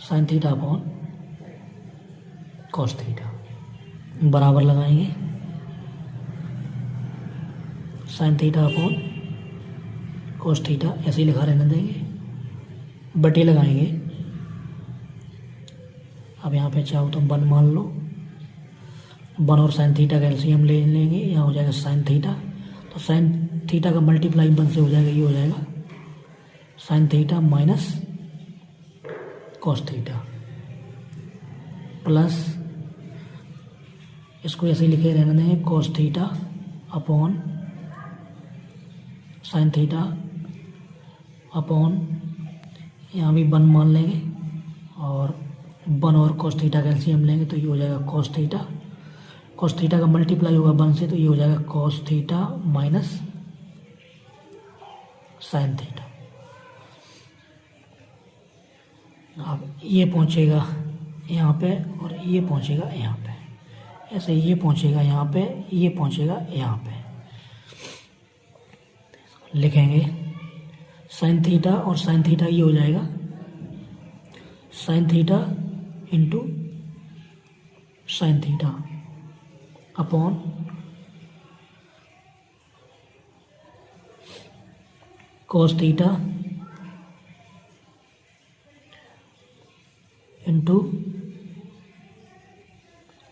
sine theta upon cos theta, बराबर लगाएंगे sine theta upon cos theta, ऐसे ही लिखा रहने देंगे, बटे लगाएंगे। अब यहाँ पे चाहो तो 1 मान लो, 1 और साइन थीटा का एलसीएम ले लेंगे, यहाँ हो जाएगा साइन थीटा, तो साइन थीटा का मल्टीप्लाई 1 से हो जाएगा, ये हो जाएगा sine theta minus cos theta, plus इसको ऐसे ही लिखे रहने देंगे cos theta upon sine theta upon, यहाँ भी 1 मान लेंगे, और 1 और कॉस थीटा का एलसीएम लेंगे तो ये हो जाएगा कॉस थीटा, कॉस थीटा का मल्टीप्लाई होगा 1 से तो ये हो जाएगा cos theta minus sine theta. अब ये पहुंचेगा यहाँ पे और ये पहुंचेगा यहाँ पे, ऐसे ये पहुंचेगा यहाँ पे, ये पहुंचेगा यहाँ पे। लिखेंगे साइन थीटा और साइन थीटा, ये हो जाएगा sine theta into sine theta upon cos theta into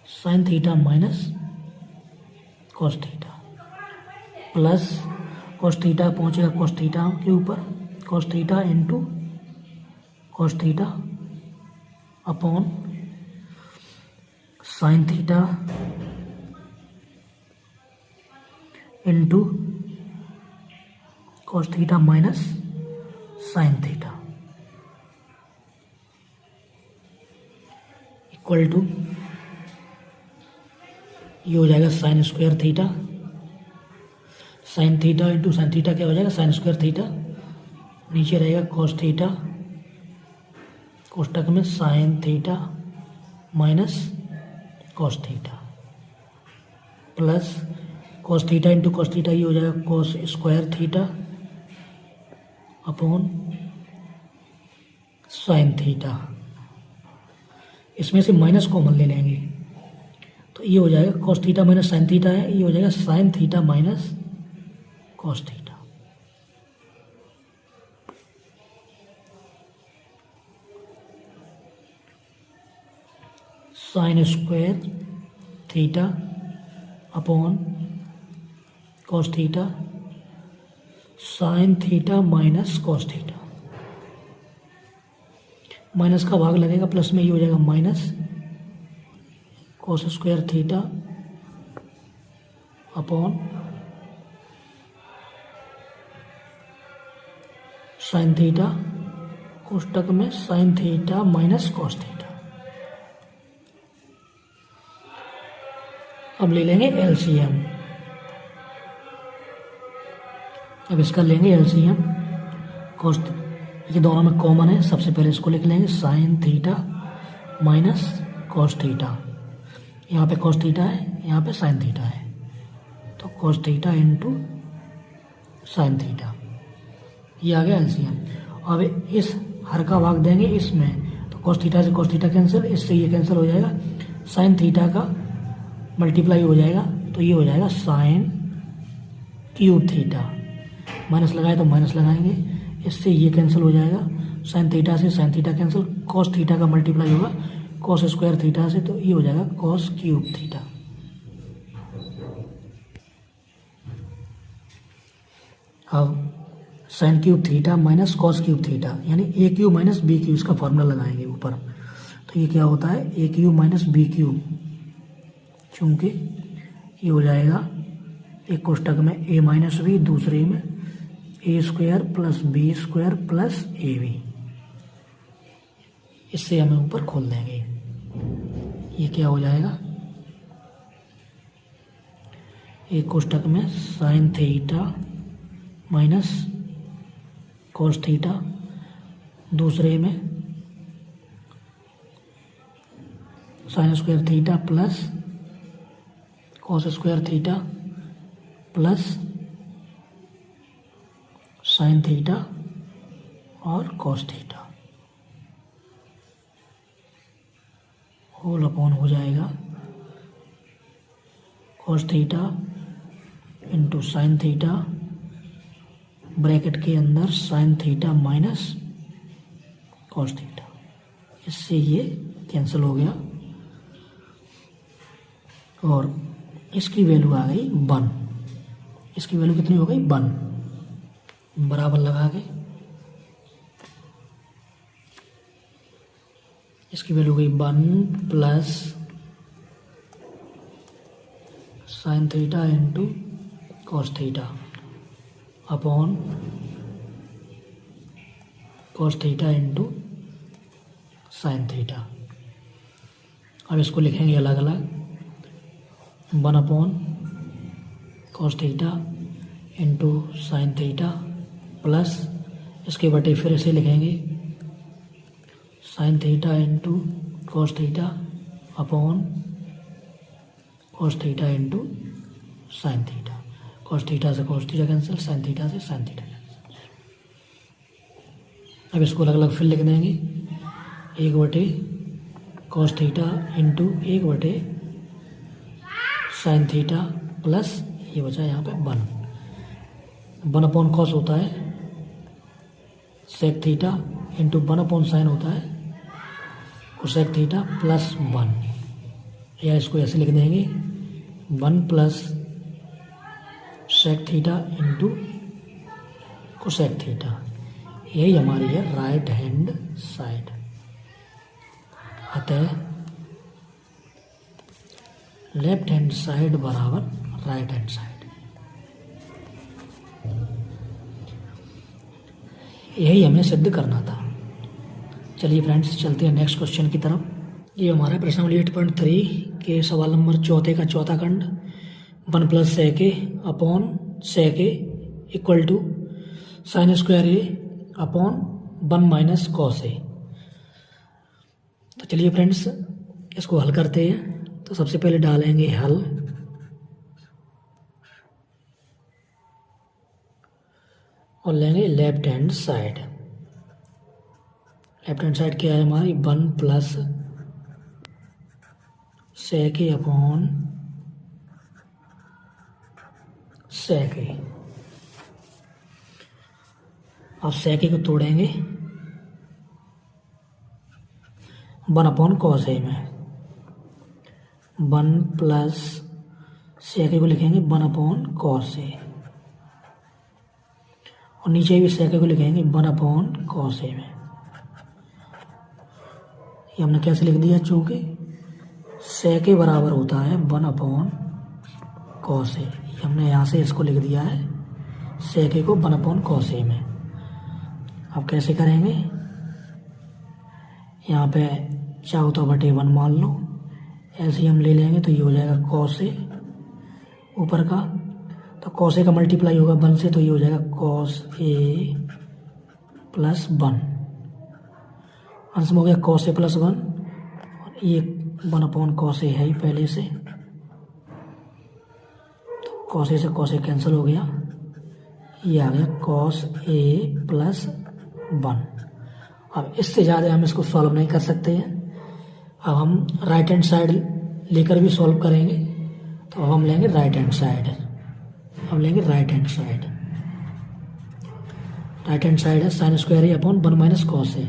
sine theta minus cos theta, plus cos theta पहुंचेगा कॉस थीटा के ऊपर, cos theta into cos theta upon sine theta into cos theta minus sine theta equal to, ये हो जाएगा sine square theta, sine theta into sine theta क्या हो जाएगा sine square theta, नीचे रहेगा कॉस थीटा, कोष्टक में sine theta minus cos theta, plus cos theta into cos theta, ये हो जाएगा cos square theta upon sine theta. इसमें से माइनस कॉमन ले लेंगे तो ये हो जाएगा cos theta minus sine theta है, ये हो जाएगा sine theta minus cos theta. Sine square theta upon cos theta, sine theta minus cos theta, minus का भाग लगेगा प्लस में, ये हो जाएगा minus cos square theta upon sine theta, कोष्टक में sine theta minus cos theta. अब ले लेंगे एलसीएम, अब इसका लेंगे एलसीएम, कॉस, ये दोनों में कॉमन है, सबसे पहले इसको लिख लेंगे sign theta minus cos theta, यहाँ पे कॉस थीटा है, यहाँ पे साइन थीटा है, तो cos theta into sine theta, ये आ गया एलसीएम। अब इस हर का भाग देंगे इसमें, तो कॉस थीटा से कॉस थीटा कैंसिल, इससे ये कैंसिल हो जाएगा, साइन थीटा का मल्टीप्लाई हो जाएगा तो तो ये हो जाएगा साइन क्यूब थीटा। माइनस लगाए तो माइनस लगाएंगे, इससे ये कैंसिल हो जाएगा, साइन थीटा से sine theta cancel, cos theta का मल्टीप्लाई होगा कॉस स्क्वायर थीटा से, तो ये हो जाएगा कॉस क्यूब थीटा। अब sign cube theta minus cos cube theta यानी ए क्यूब माइनस बी क्यूब, इसका फॉर्मूला लगाएंगे ऊपर। तो ये क्या होता है, ए क्यूब माइनस बी क्यूब, चूँकि ये हो जाएगा एक कोष्टक में ए माइनस बी, दूसरे में A square plus B square plus A B. इससे हमें ऊपर खोल देंगे, ये क्या हो जाएगा, एक कोष्टक में sine theta minus cos theta, दूसरे में sign square theta plus cos square theta plus sine theta और कॉस थीटा, होल अपॉन हो जाएगा cos theta into sine theta, bracket के अंदर sign theta minus cos theta. इससे ये कैंसिल हो गया और इसकी वैल्यू आ गई 1। इसकी वैल्यू कितनी हो गई, 1, बराबर लगा के इसकी वैल्यू गई 1 plus sine theta into cos theta upon cos theta into sine theta. अब इसको लिखेंगे अलग अलग, 1 upon cos theta into sine theta plus इसके बटे फिर से लिखेंगे sine theta into cos theta upon cos theta into sine theta. Cos theta से cos theta cancel, sine theta से साइन थीटा कैंसिल। अब इसको अलग अलग फिर लिख देंगे, 1/, cos theta into 1/, sine theta plus ये बचा यहाँ पे 1 अपॉन कॉस होता है sec theta into 1 upon sine होता है कोसेक थीटा प्लस 1, या इसको ऐसे लिख देंगे 1 plus sec theta into cosec theta. यही हमारी है राइट हैंड साइड। अतः लेफ्ट हैंड साइड बराबर राइट हैंड साइड। यही हमें सिद्ध करना था। चलिए फ्रेंड्स, चलते हैं नेक्स्ट क्वेश्चन की तरफ। ये हमारा प्रश्नावली 8.3 के सवाल नंबर 4 का चौथा खंड, 1 plus sec A upon sec A equal to sine square A upon 1 minus cos A. तो चलिए फ्रेंड्स, इसको हल करते हैं। तो सबसे पहले डालेंगे हल, और लेंगे left hand side. Left hand side क्या है हमारी, 1 plus sec A upon sec ए। अब सेक ए को तोड़ेंगे 1 अपॉन कॉस ए में, 1 प्लस सेक ए को लिखेंगे 1 अपॉन कॉस ए, और नीचे भी सेक ए को लिखेंगे 1 अपॉन कॉस ए में। ये हमने कैसे लिख दिया, चूंकि सेक ए बराबर होता है 1 अपॉन कॉस ए, हमने यहाँ से इसको लिख दिया है सेक ए को 1 अपॉन कॉस ए में। अब कैसे करेंगे, यहाँ पे चाहो तो बटे 1 मान लो, ऐसे ही हम ले लेंगे तो ये हो जाएगा कॉस ए ऊपर का, तो कॉस ए का मल्टीप्लाई होगा 1 से, तो ये हो जाएगा कॉस ए प्लस 1। अंश में हो गया कॉस ए प्लस 1, और ये 1 अपॉन कॉस ए है ही पहले से, कॉस ए से कॉस ए कैंसिल हो गया, ये आ गया कॉस ए प्लस 1। अब इससे ज़्यादा हम इसको सॉल्व नहीं कर सकते हैं। अब हम राइट हैंड साइड लेकर भी सॉल्व करेंगे। तो अब हम लेंगे राइट हैंड साइड। अब लेंगे right hand side. Right hand side है sine square A upon 1 minus cos A,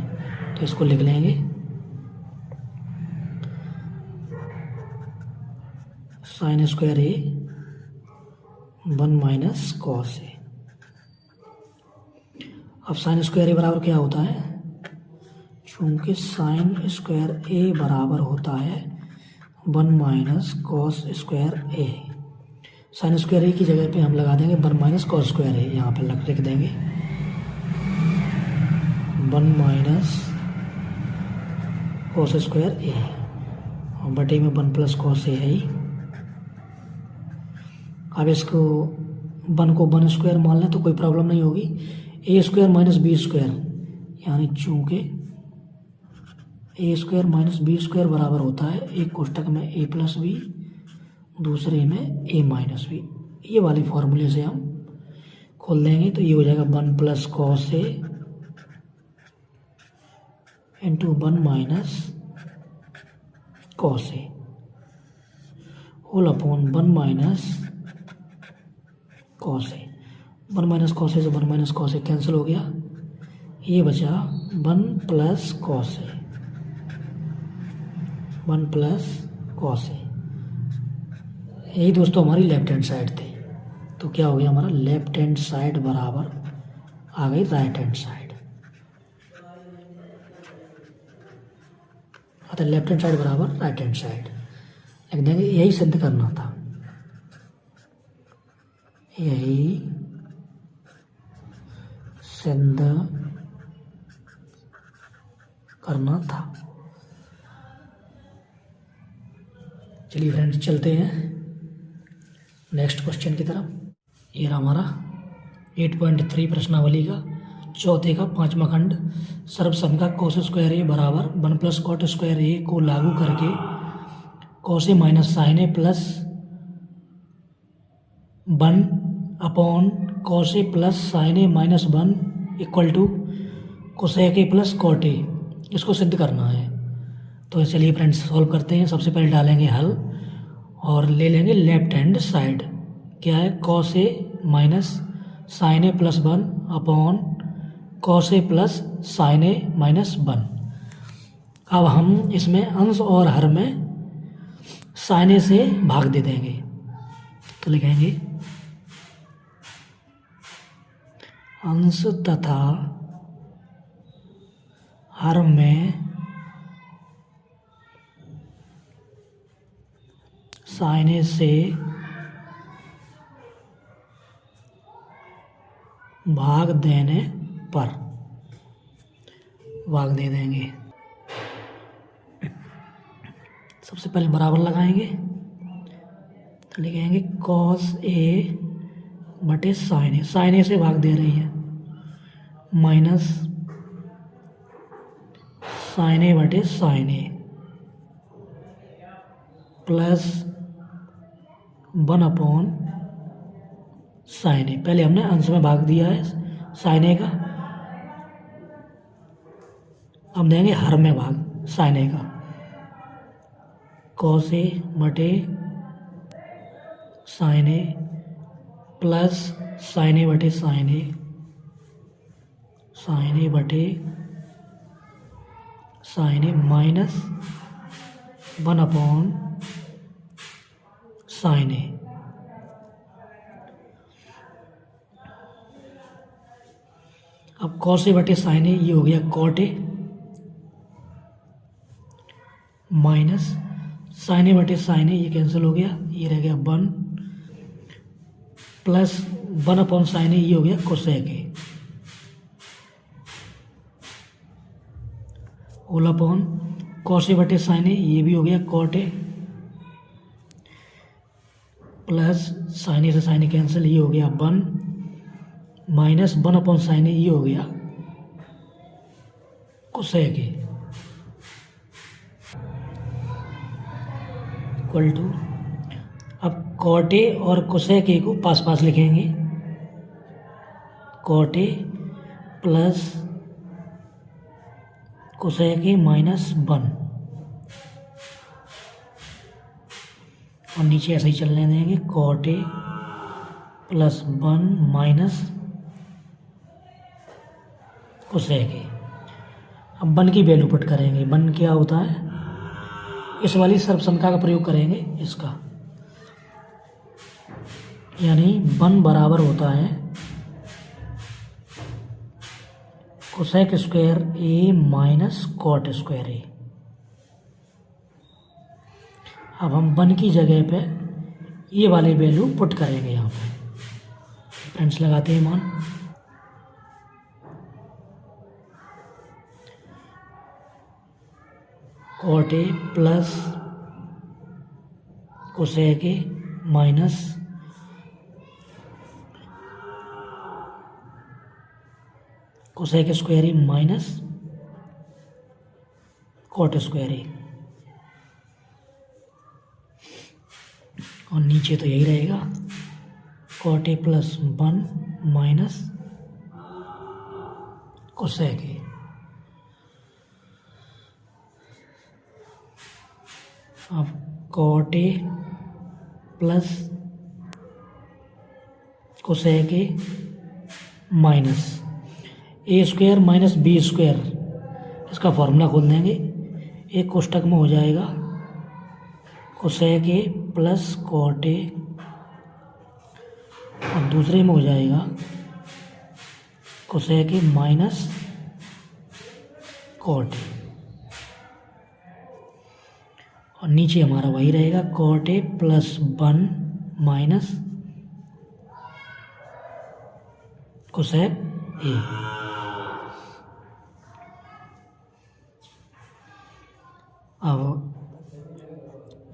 तो इसको लिख लेंगे sign square A 1 minus cos A. अब साइन स्क्वायर ए बराबर क्या होता है, चूंकि साइन स्क्वायर ए बराबर होता है 1 minus cos square A. Sign square A की जगह पे हम लगा देंगे 1 माइनस कॉस स्क्वायर ए, यहाँ पे लिख देंगे 1 माइनस कॉस स्क्वायर ए, और बटे में 1 प्लस कॉस ए है ही। अब इसको 1 को 1 स्क्वायर मान लें तो कोई प्रॉब्लम नहीं होगी। ए स्क्वायर माइनस बी स्क्वायर, यानी चूंकि ए स्क्वायर माइनस बी स्क्वायर बराबर होता है एक कोष्टक में ए प्लस बी, दूसरे में ए माइनस बी। ये वाले फॉर्मूले से हम खोल देंगे तो ये हो जाएगा 1 plus cos A into 1 minus cos A whole upon 1 minus cos A. 1 minus cos ए से 1 माइनस कॉस ए कैंसिल हो गया, ये बचा 1 प्लस कॉस ए, 1 प्लस कॉस ए। यही दोस्तों हमारी लेफ्ट हैंड साइड थी। तो क्या हो गया हमारा, लेफ्ट हैंड साइड बराबर आ गई राइट हैंड साइड। अतः लेफ्ट हैंड साइड बराबर राइट हैंड साइड लिख देंगे। यही सिद्ध करना था, यही सिद्ध करना था। चलिए फ्रेंड्स चलते हैं नेक्स्ट क्वेश्चन की तरफ। ये रहा हमारा 8.3 प्रश्नावली का चौथे का 5वां खंड। सर्वसम का कोस स्क्वायर ए बराबर 1 प्लस कॉट स्क्वायर ए को लागू करके cos A minus sine A plus 1 upon cos A plus sine A minus 1 equal to cosec A plus cot A, इसको सिद्ध करना है। तो चलिए फ्रेंड्स सॉल्व करते हैं। सबसे पहले डालेंगे हल और ले लेंगे लेफ्ट हैंड साइड। क्या है, cos A minus sine A plus 1 upon cos A plus sine A minus 1। अब हम इसमें अंश और हर में साइन ए से भाग दे देंगे, तो लिखेंगे अंश तथा हर में साइन ए से भाग देने पर भाग दे देंगे। सबसे पहले बराबर लगाएंगे तो लिखेंगे कॉस ए बटे साइन ए, साइन ए से भाग दे रही है, माइनस साइन ए बटे sine A plus 1 upon sine ए। पहले हमने अंश में भाग दिया है साइन ए का, अब देंगे हर में भाग साइन ए का, कॉस ए बटे sine A plus sine A बटे साइन ए, साइन ए बटे sine A minus 1 upon sine ए। अब कॉस ए बटे साइन ए ये हो गया cot A minus sine A बटे साइन ए ये कैंसिल हो गया, ये रह गया 1 प्लस 1 अपॉन साइन ए ये हो गया cosec A whole upon cos A बटे साइन ए ये भी हो गया cot A plus sine A से साइन ए कैंसिल ये हो गया 1 माइनस 1 अपॉन साइन ए ये हो गया कोसेक ए इक्वल टू, अब कॉट ए और कोसेक ए को पास पास लिखेंगे, cot A plus cosec A minus 1 और नीचे ऐसे ही चलने देंगे, cot A plus 1 minus cosec A. अब 1 की वैल्यू पुट करेंगे। 1 क्या होता है, इस वाली सर्वसंख्या का प्रयोग करेंगे इसका, यानी 1 बराबर होता है cosec square A minus cot square A. अब हम 1 की जगह पे ये वाली वैल्यू पुट करेंगे यहाँ पे। फ्रेंड्स लगाते हैं मान, cot A plus cosec A minus cosec square A minus cot square A. और नीचे तो यही रहेगा, cot A plus 1 minus cosec A. अब cot A plus cosec A minus A square minus B square, इसका फॉर्मूला खोल देंगे। एक कोष्टक में हो जाएगा cosec A plus cot A, और दूसरे में हो जाएगा cosec A minus cot A. और नीचे हमारा वही रहेगा, cot A plus 1 minus cosec A. अब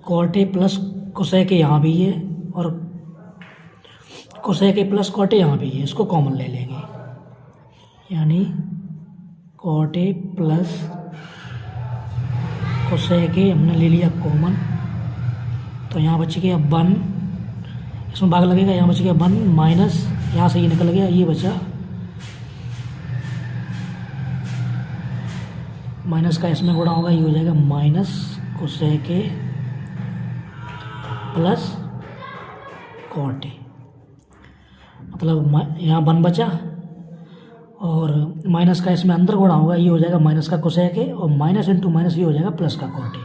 cot A plus cosec A यहाँ भी है और cosec A plus cot A यहाँ भी है, इसको कॉमन ले लेंगे, यानी cot A plus cosec A हमने ले लिया कॉमन, तो यहाँ बच गया 1, इसमें भाग लगेगा, यहाँ बच गया 1 माइनस, यहाँ से ये निकल गया, ये बचा माइनस का इसमें गुणा होगा, ये हो जाएगा minus cosec A plus cot A. मतलब यहाँ 1 बचा और माइनस का इसमें अंदर गुणा होगा, ये हो जाएगा माइनस का कोसेक ए, और माइनस इंटू माइनस ये हो जाएगा प्लस का कॉट ए।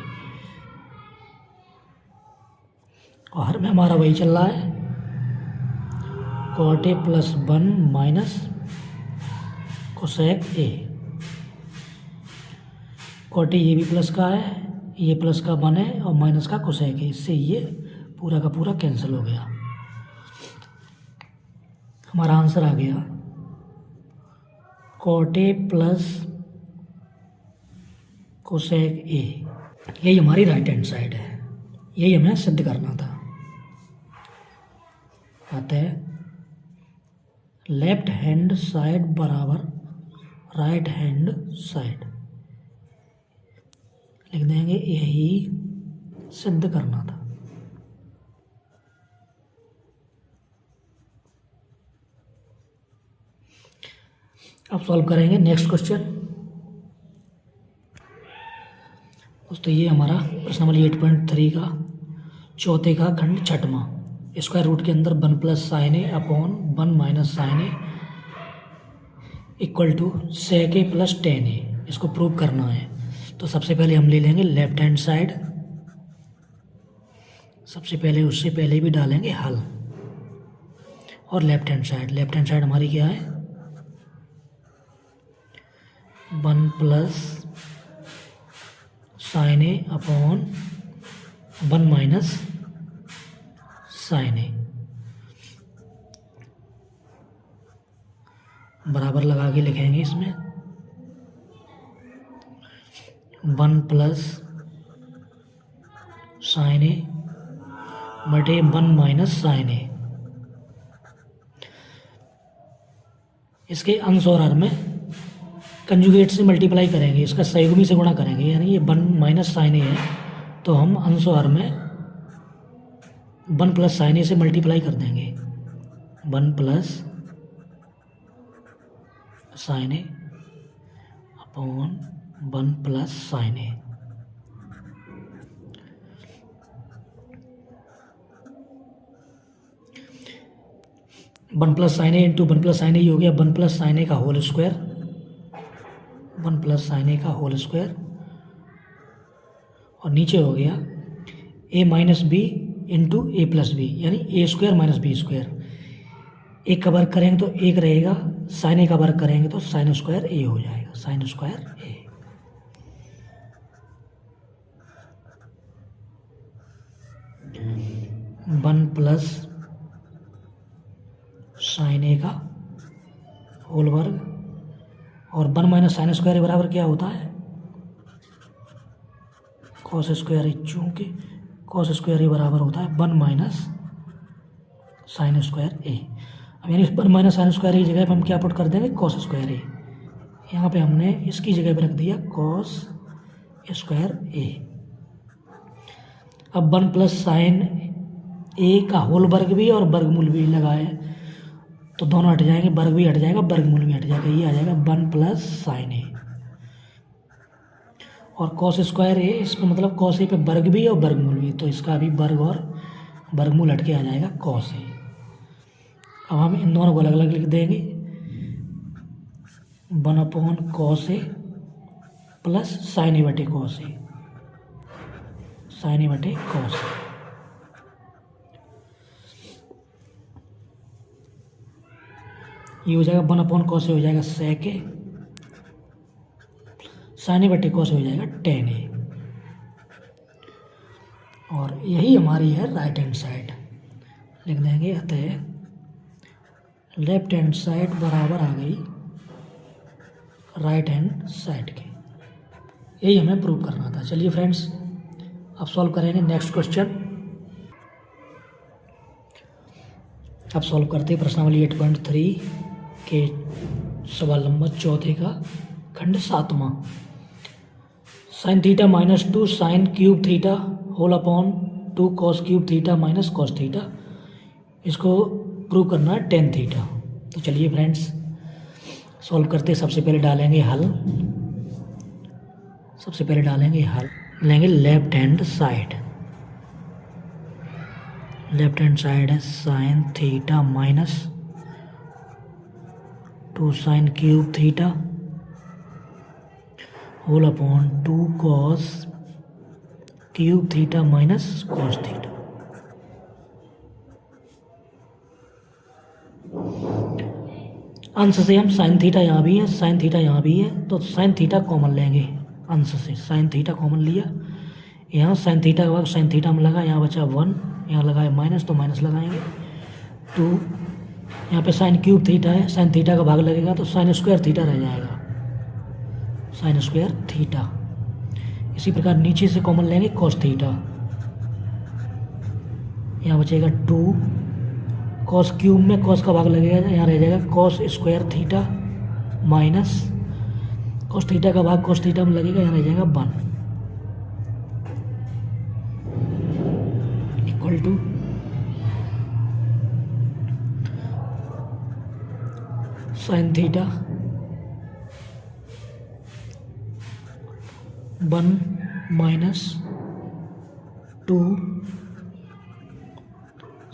और हर में हमारा वही चल रहा है, cot A plus 1 minus cosec A. Cot A ये भी प्लस का है, ये प्लस का 1 है और माइनस का कोसेक है, इससे ये पूरा का पूरा कैंसिल हो गया। हमारा आंसर आ गया cot A plus cosec A. यही हमारी राइट हैंड साइड है, यही हमें सिद्ध करना था। अतः लेफ्ट हैंड साइड बराबर राइट हैंड साइड लिख देंगे, यही सिद्ध करना था। अब सॉल्व करेंगे नेक्स्ट क्वेश्चन। दोस्तों ये हमारा प्रश्न नंबर 8.3 का चौथे का खंड छठवां, स्क्वायर रूट के अंदर 1 plus sine A upon 1 minus sine A equal to sec A plus tan A, इसको प्रूव करना है। तो सबसे पहले हम ले लेंगे लेफ्ट हैंड साइड, सबसे पहले उससे पहले भी डालेंगे हल, और लेफ्ट हैंड साइड हमारी क्या है 1 plus sine A upon 1 minus sine A, बराबर लगा के लिखेंगे इसमें 1 प्लस साइन ए बटे 1 माइनस साइन ए। इसके अंश और हर में कंजुगेट से मल्टीप्लाई करेंगे, इसका सहयोगी से गुणा करेंगे, यानी ये 1 माइनस साइन ए है, तो हम अंश और हर में 1 प्लस साइन ए से मल्टीप्लाई कर देंगे, 1 plus sine A upon 1 plus sine A. One plus sine A into one plus sine A हो गया वन प्लस साइन ए का whole square, one plus sine A का होल स्क्वायर, और नीचे हो गया A minus B into A plus B, यानी A square minus B square. एक का वर्ग करेंगे तो एक रहेगा, साइन ए का वर्ग करेंगे तो साइन स्क्वायर ए हो जाएगा, sine square A. One plus sine A का होल वर्ग, और one minus sine square A बराबर क्या होता है, कॉस स्क्वायर ए, चूंकि कॉस स्क्वायर ए बराबर होता है one minus sine square A. अब यानी one minus sine square A की जगह पे हम क्या पुट कर देंगे, कॉस स्क्वायर ए। यहाँ पे हमने इसकी जगह पे रख दिया कॉस स्क्वायर ए। अब वन प्लस साइन ए का होल वर्ग भी और वर्गमूल भी लगाए तो दोनों हट जाएंगे, वर्ग भी हट जाएगा, वर्गमूल भी हट जाएगा, ये आ जाएगा वन प्लस साइन ए। और कॉस स्क्वायर ए, इसमें मतलब कॉस ए पे वर्ग भी और वर्गमूल भी, तो इसका भी वर्ग और वर्गमूल हट के आ जाएगा कॉस ए। अब हम इन दोनों को अलग अलग लिख देंगे, one upon cos A plus sine A बटे कॉस ए, साइन ए बटे कॉस ए। ये हो जाएगा वन अपॉन कॉस ए हो जाएगा सेक ए, साइन ए बटे कॉस ए हो जाएगा टेन ए। और यही हमारी है राइट हैंड साइड। लिख देंगे अतः लेफ्ट हैंड साइड बराबर आ गई राइट हैंड साइड के। यही हमें प्रूव करना था। चलिए फ्रेंड्स, अब सॉल्व करेंगे नेक्स्ट क्वेश्चन। अब सॉल्व करते हैं प्रश्नावली 8.3 के सवाल नंबर 4 का खंड 7वां। Sine theta minus 2 sine cube theta whole upon 2 cos cube theta minus cos theta, इसको प्रूव करना है टेन थीटा। तो चलिए फ्रेंड्स सॉल्व करते। सबसे पहले डालेंगे हल, सबसे पहले डालेंगे हल, लेंगे left hand side. Left hand side है sine theta minus 2 sine cube theta whole upon 2 cos cube theta minus cos theta. अंश से हम साइन थीटा यहाँ भी है, साइन थीटा यहाँ भी है, तो साइन थीटा कॉमन लेंगे। अंश से साइन थीटा कॉमन लिया, यहाँ साइन थीटा का भाग साइन थीटा में लगा, यहाँ बचा 1, यहाँ लगाए माइनस तो माइनस लगाएंगे 2, यहाँ पे साइन क्यूब थीटा है, साइन थीटा का भाग लगेगा तो साइन स्क्वायर थीटा रह जाएगा, साइन स्क्वायर थीटा। इसी प्रकार नीचे से कॉमन लेंगे कॉस थीटा, यहाँ बचेगा 2, कॉस क्यूब में कॉस का भाग लगेगा, यहाँ रह जाएगा cos square theta minus cos theta का भाग कॉस थीटा में लगेगा, यहाँ रह जाएगा 1 equal to sine theta 1 minus 2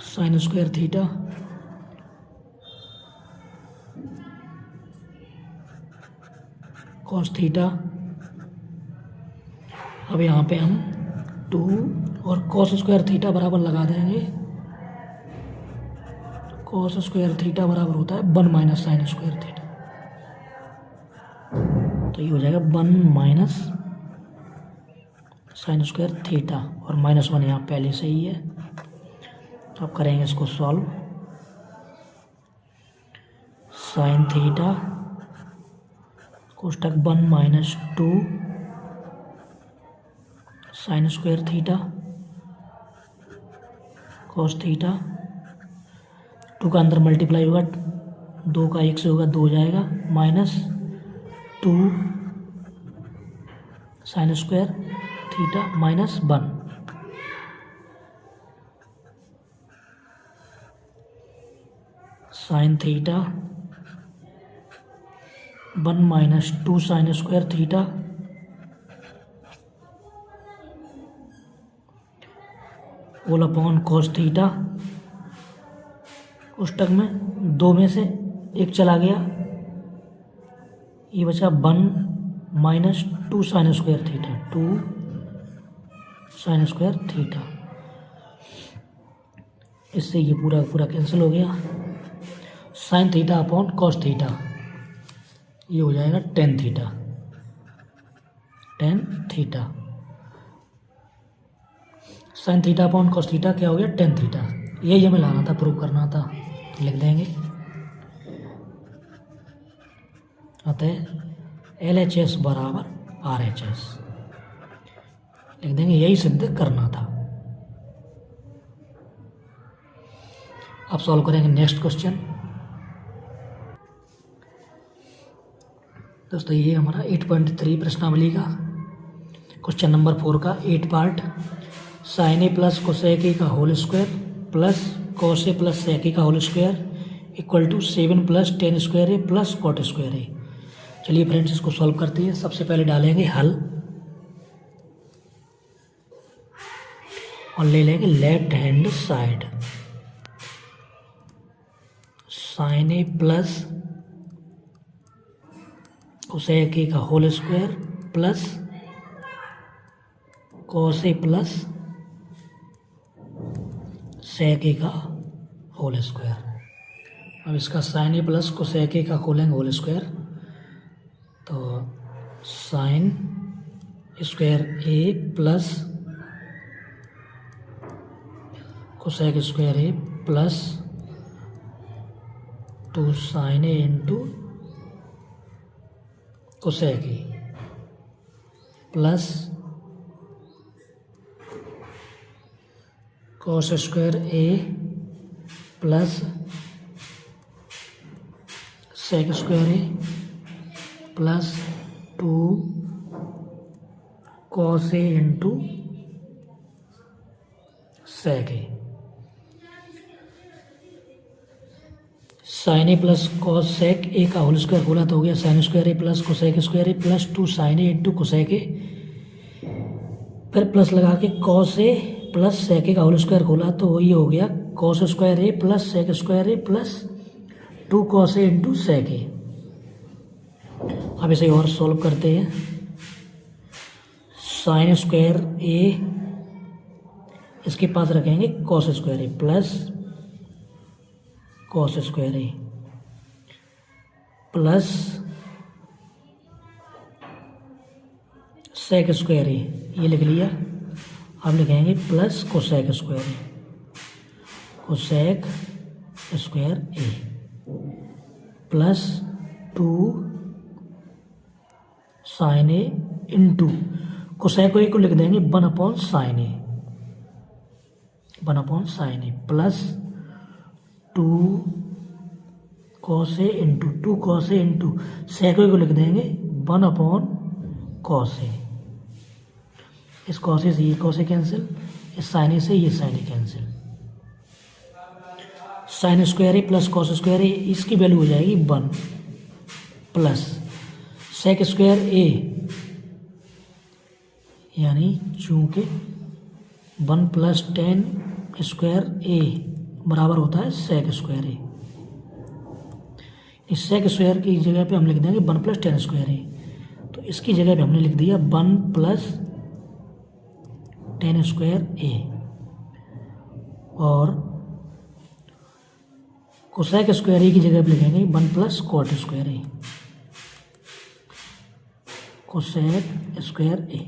sine square theta cos theta. अब यहाँ पे हम 2 और कॉस स्क्वायर थीटा बराबर लगा देंगे। कॉस स्क्वायर थीटा बराबर होता है 1 माइनस साइन स्क्वायर थीटा, तो ये हो जाएगा 1 माइनस साइन स्क्वायर थीटा, और -1 यहाँ पहले से ही है। तो अब करेंगे इसको सॉल्व। साइन थीटा कोष्टक 1 minus 2 sine square theta cos theta, 2 का अंदर मल्टीप्लाई होगा, 2 का 1 से होगा 2 हो जाएगा, minus 2 sine square theta minus 1। Sine theta 1 minus 2 sine square theta whole upon cos theta उस टर्म में 2 में से एक चला गया, ये बचा 1 minus 2 sine square theta, 2 sine square theta. इससे ये पूरा पूरा कैंसिल हो गया। Sign theta upon cos theta, ये हो जाएगा ten theta, tan theta. Sine theta upon cos theta क्या हो गया, टेन थीटा। यही हमें लाना था, प्रूव करना था, तो लिख देंगे। अतः LHS बराबर RHS लिख देंगे, यही सिद्ध करना था। अब सॉल्व करेंगे नेक्स्ट क्वेश्चन। दोस्तों ये हमारा 8.3 प्रश्नावली का क्वेश्चन नंबर 4 का 8 part. Sine A plus cosec A का whole square plus cos A plus sec A का whole square equal to 7 plus tan square A plus cot square A. चलिए फ्रेंड्स इसको सॉल्व करते हैं। सबसे पहले डालेंगे हल और ले लेंगे left hand side. Sine A plus cosec A का whole square plus cos A plus sec A का होल स्क्वायर। अब इसका sine A plus cosec A का खोलेंगे होल स्क्वायर, तो sine square A plus cosec square A plus 2 sine A into cosec A plus cos square A plus sec square A plus 2 cos A into sec A. Sine A plus cos sec A का whole square खोला तो हो गया sine square A plus cosec square A plus 2 sine A into cosec A, फिर plus लगा के cos A plus sec A का whole square खोला तो ये हो गया cos square A plus sec square A plus 2 cos A into sec ए। अब इसे और सॉल्व करते हैं। साइन स्क्वायर ए इसके पास रखेंगे cos square A plus cos square A plus sec square A, ये लिख लिया। अब लिखेंगे plus cosec square A, cosec square A plus 2 sine A into cosec A को लिख देंगे 1 upon sine A, 1 upon sine A plus 2 cos A into 2 cos A into sec A को लिख देंगे 1 अपॉन कॉस ए। इस कॉस ए से ये cos A cancel, इस साइन ए से ये sign A cancel. Sign square A plus cos square ए, इसकी वैल्यू हो जाएगी 1 प्लस सेक स्क्वायर ए, यानी चूंकि 1 प्लस टेन स्क्वायर ए बराबर होता है सेक स्क्वायर ए। इस सेक स्क्वायर की जगह पे हम लिख देंगे 1 प्लस टेन स्क्वायर ए, तो इसकी जगह पे हमने लिख दिया 1 प्लस टेन स्क्वायर ए और कोसेक स्क्वायर ए की जगह पे लिखेंगे 1 plus cot square A, cosec square A.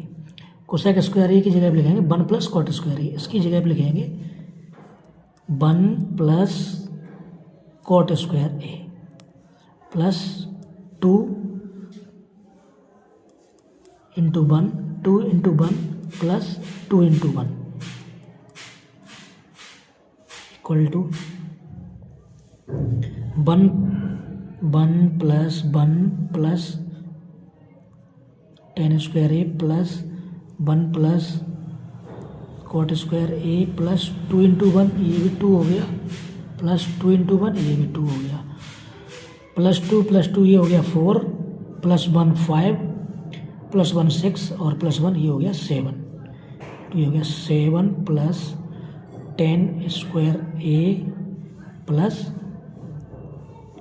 Cosec square A की जगह पे लिखेंगे 1 प्लस कॉट स्क्वायर ए, इसकी जगह पे लिखेंगे 1 plus cot square A plus 2 into 1, 2 into 1 plus 2 into 1 equal to 1 plus tan square A plus 1 plus cot square A plus 2 into 1, ये भी 2 हो गया, प्लस 2 इंटू 1, ये भी 2 हो गया, प्लस 2 ये हो गया 4 प्लस 1 5 प्लस 1 6 और प्लस 1 ये हो गया 7, तो ये हो गया 7 plus tan square A plus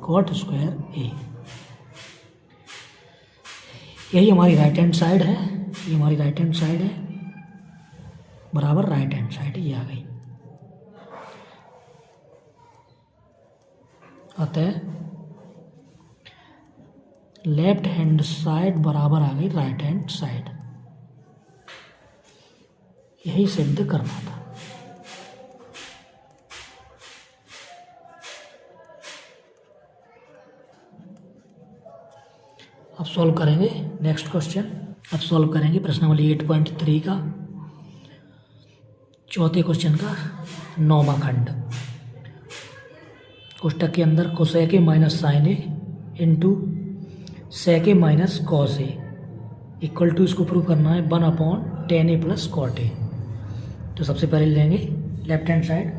cot square ए। यही हमारी राइट हैंड साइड है, ये हमारी राइट हैंड साइड है बराबर राइट हैंड साइड, ये आ गई। अतः लेफ्ट हैंड साइड बराबर आ गई राइट हैंड साइड। यही सिद्ध करना था। अब सॉल्व करेंगे नेक्स्ट क्वेश्चन। अब सॉल्व करेंगे प्रश्न नंबर 8.3 का चौथे क्वेश्चन का 9वां खंड। कोष्टक के अंदर cosec A minus sine A into sec A minus cos A equal to, इसको प्रूव करना है 1/tan ए प्लस कॉट ए। तो सबसे पहले लेंगे लेफ्ट हैंड साइड,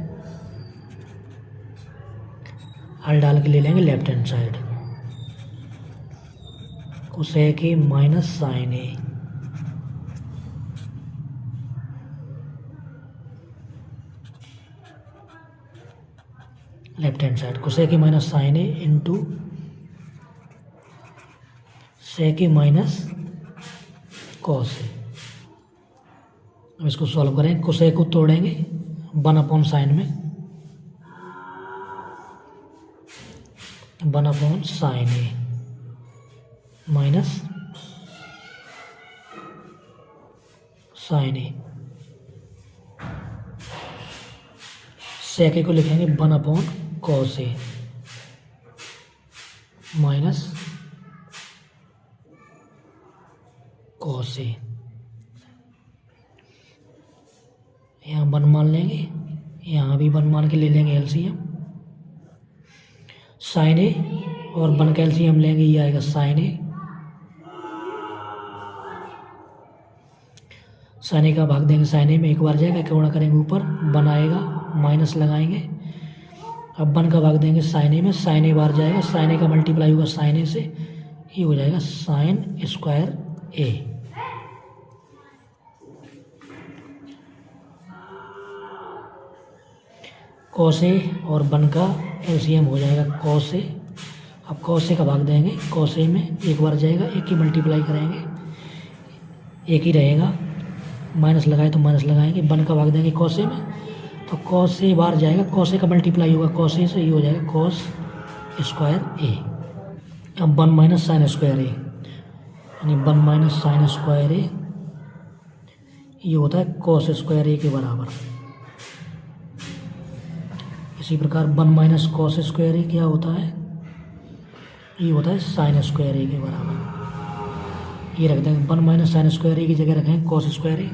हल डाल के ले लेंगे left hand side. Cosec A minus sine A left hand side, cosec A minus sine A into sec A minus cos A. अब इसको सॉल्व करें, कोसेक को तोड़ेंगे 1/sin में, 1/sin A minus sine A. Sec A को लिखेंगे 1/cos ए minus cos ए। यहाँ 1 मान लेंगे, यहाँ भी 1 मान के ले लेंगे एलसीएम। साइन ए और 1 का एलसीएम लेंगे, ये आएगा साइन ए। साइन ए का भाग देंगे साइन ए में, एक बार जाएगा, एक गुणा करेंगे ऊपर 1 आएगा, माइनस लगाएंगे। अब 1 का भाग देंगे साइन ए में, साइन ए बाहर जाएगा, साइन ए का मल्टीप्लाई होगा साइन ए से, ये हो जाएगा sine square A. Cos A और 1 का एलसीएम हो जाएगा कॉस ए। अब कॉस ए का भाग देंगे कॉस ए में, एक बार जाएगा, एक ही मल्टीप्लाई करेंगे, एक ही रहेगा, माइनस लगाए तो माइनस लगाएंगे। 1 का भाग देंगे कॉस ए में, तो कॉस ए बाहर जाएगा, कॉस ए का मल्टीप्लाई होगा कॉस ए से, ये हो जाएगा कॉस स्क्वायर ए। अब 1 माइनस साइन स्क्वायर ए, यानी 1 माइनस साइन स्क्वायर ए, ये होता है कॉस स्क्वायर ए के बराबर। इसी प्रकार 1 माइनस कॉस स्क्वायर ए क्या होता है, ये होता है साइन स्क्वायर ए के बराबर। ये रख देंगे 1 माइनस साइन स्क्वायर ए की जगह रखें कॉस स्क्वायर ए,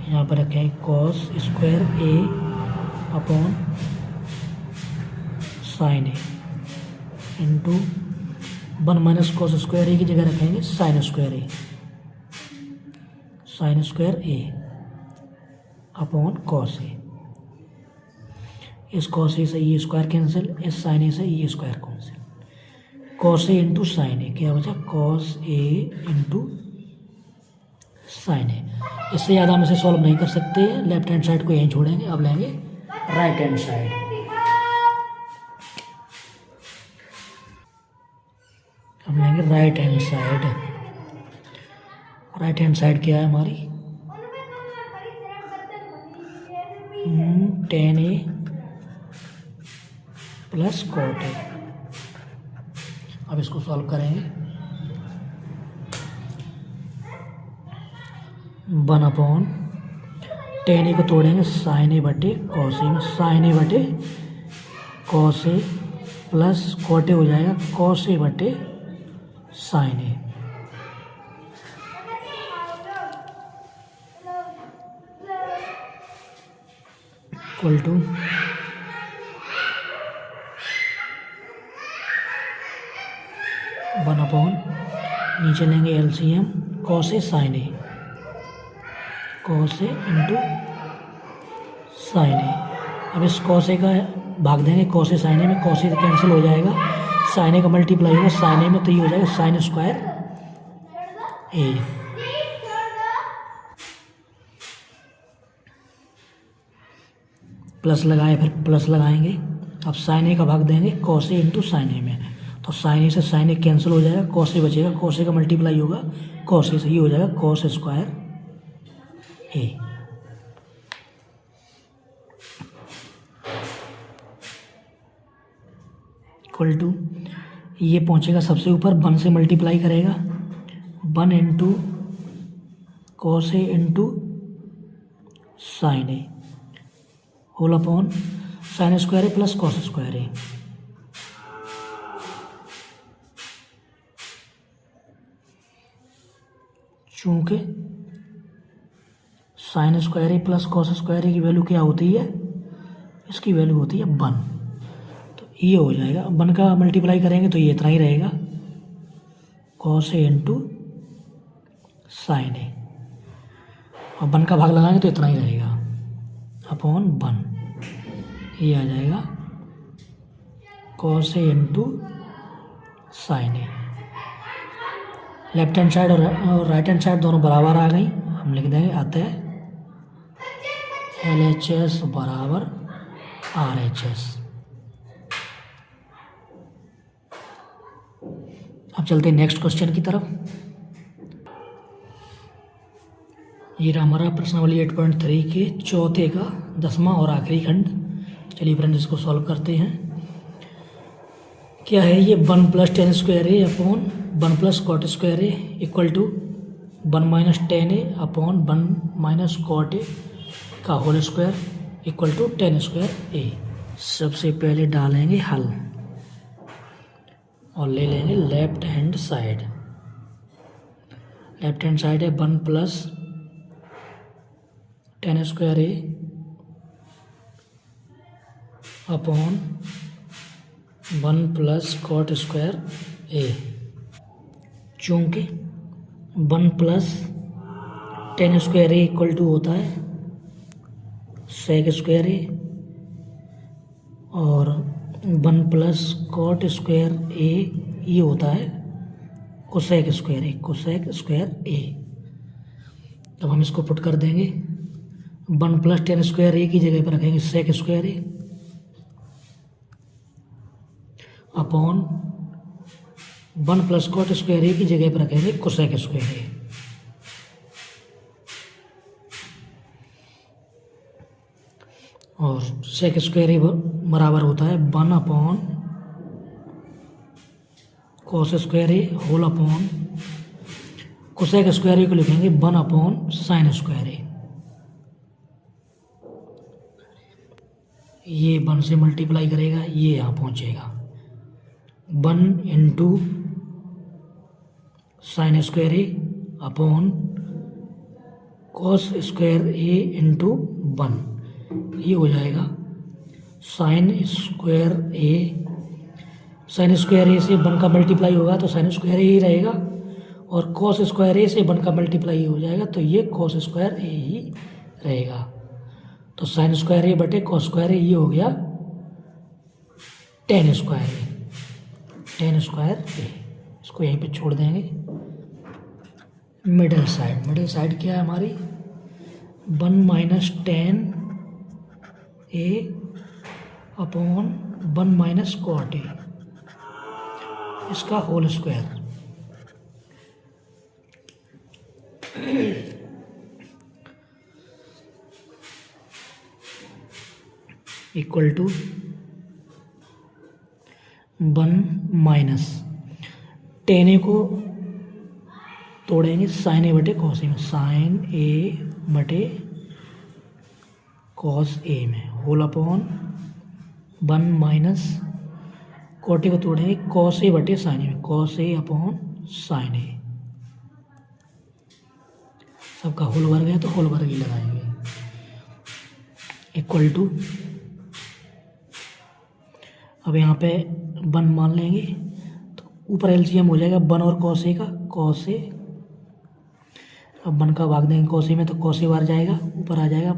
यहाँ पर रखें cos square A upon sine A into 1 minus cos square A की जगह रखेंगे sign square A, sign square A upon cos ए। इस कॉस ए से ये स्क्वायर कैंसिल, इस साइन ए से ये square cancel. Cos A into sine ए क्या बचा, कॉस ए इंटू साइन ए। इससे ज़्यादा हम इसे सॉल्व नहीं कर सकते, लेफ्ट हैंड साइड को यहीं छोड़ेंगे। अब लेंगे राइट हैंड साइड। हम लेंगे right hand side. Right hand side क्या है हमारी, tan A plus cot A. अब इसको सॉल्व करेंगे, 1/tan ए को तोड़ेंगे साइन ए बटे कॉस ए में, साइन ए बटे cos A plus cot A हो जाएगा कॉस ए बटे साइन ए। इक्वल टू 1/, नीचे लेंगे LCM cos A sine A, cos A into sine ए। अब इस कॉस ए का भाग देंगे कॉस ए साइन ए में, कॉस ए कैंसिल हो जाएगा, साइन ए का मल्टीप्लाई होगा साइन ए में, तो ये हो जाएगा साइन स्क्वायर ए। प्लस लगाए फिर प्लस लगाएंगे। अब साइन ए का भाग देंगे cos A into sine A में, तो साइन ए से साइन ए कैंसिल हो जाएगा, कॉस ए बचेगा, कॉस ए का मल्टीप्लाई होगा कॉस ए से, ये हो जाएगा cos square A. Equal to ये पहुंचेगा सबसे ऊपर, 1 से मल्टीप्लाई करेगा, 1 into cos A into sine A whole upon sine square A plus cos square A. चूंकि sine square A plus cos square A की वैल्यू क्या होती है, इसकी वैल्यू होती है 1, तो ये हो जाएगा। 1 का मल्टीप्लाई करेंगे तो ये इतना ही रहेगा, कॉस ए इंटू साइन ए, और 1 का भाग लगाएंगे तो इतना ही रहेगा अपॉन 1, ये आ जाएगा cos A into sine A. Left hand side और राइट हैंड साइड दोनों बराबर आ गई, हम लिख देंगे अतः LHS बराबर RHS। अब चलते हैं नेक्स्ट क्वेश्चन की तरफ। ये रहा हमारा प्रश्नावली 8.3 के चौथे का 10वां और आखिरी खंड। चलिए फ्रेंड्स इसको सॉल्व करते हैं। क्या है ये, 1 plus tan square A upon 1 plus cot square A equal to 1 minus tan A upon 1 minus cot A का whole square equal to 10 square A. सबसे पहले डालेंगे हल और ले लेंगे left hand side. Left hand side है 1 plus tan square A upon 1 plus cot square A. चूँकि 1 plus tan square A equal to होता है सेक स्क्वायर ए, और 1 प्लस कॉट स्क्वायर ए ये होता है cosec square A, cosec square ए। तब हम इसको पुट कर देंगे, 1 प्लस टेन स्क्वायर ए की जगह पर रखेंगे सेक square A upon 1 plus cot square A की जगह पर रखेंगे कोसेक स्क्वायर ए। और सेक स्क्वायर ए बराबर होता है 1 अपॉन कॉस स्क्वायर ए होल अपॉन कोसेक स्क्वायर ए को लिखेंगे 1 अपॉन साइन स्क्वायर ए। ये 1 से मल्टीप्लाई करेगा, ये यहाँ पहुँचेगा 1 into sine square A upon cos square A into 1, ये हो जाएगा साइन स्क्वायर ए। साइन स्क्वायर ए से 1 का मल्टीप्लाई होगा तो साइन स्क्वायर ए ही रहेगा, और कॉस स्क्वायर ए से 1 का मल्टीप्लाई हो जाएगा तो ये कॉस स्क्वायर ए ही रहेगा। तो साइन स्क्वायर ए बटे कॉस स्क्वायर ए ये हो गया टेन स्क्वायर ए, टेन स्क्वायर ए। इसको यहीं पे छोड़ देंगे। मिडिल साइड क्या है हमारी, 1 minus tan A upon 1 minus cot A, इसका whole square equal to 1 minus tan A को तोड़ेंगे साइन ए बटे कॉस ए में, साइन ए बटे कॉस ए में whole upon 1 minus cot A को तोड़ेंगे कॉस ए बटे साइन ए में, cos A upon sine A. सबका होल वर्ग है तो होल वर्ग ही लगाएंगे। इक्वल टू, अब यहाँ पे 1 मान लेंगे तो ऊपर एलसीएम हो जाएगा 1 और कॉस ए का, कॉस ए। अब 1 का भाग देंगे कॉस ए में तो कॉस ए बार जाएगा, ऊपर आ जाएगा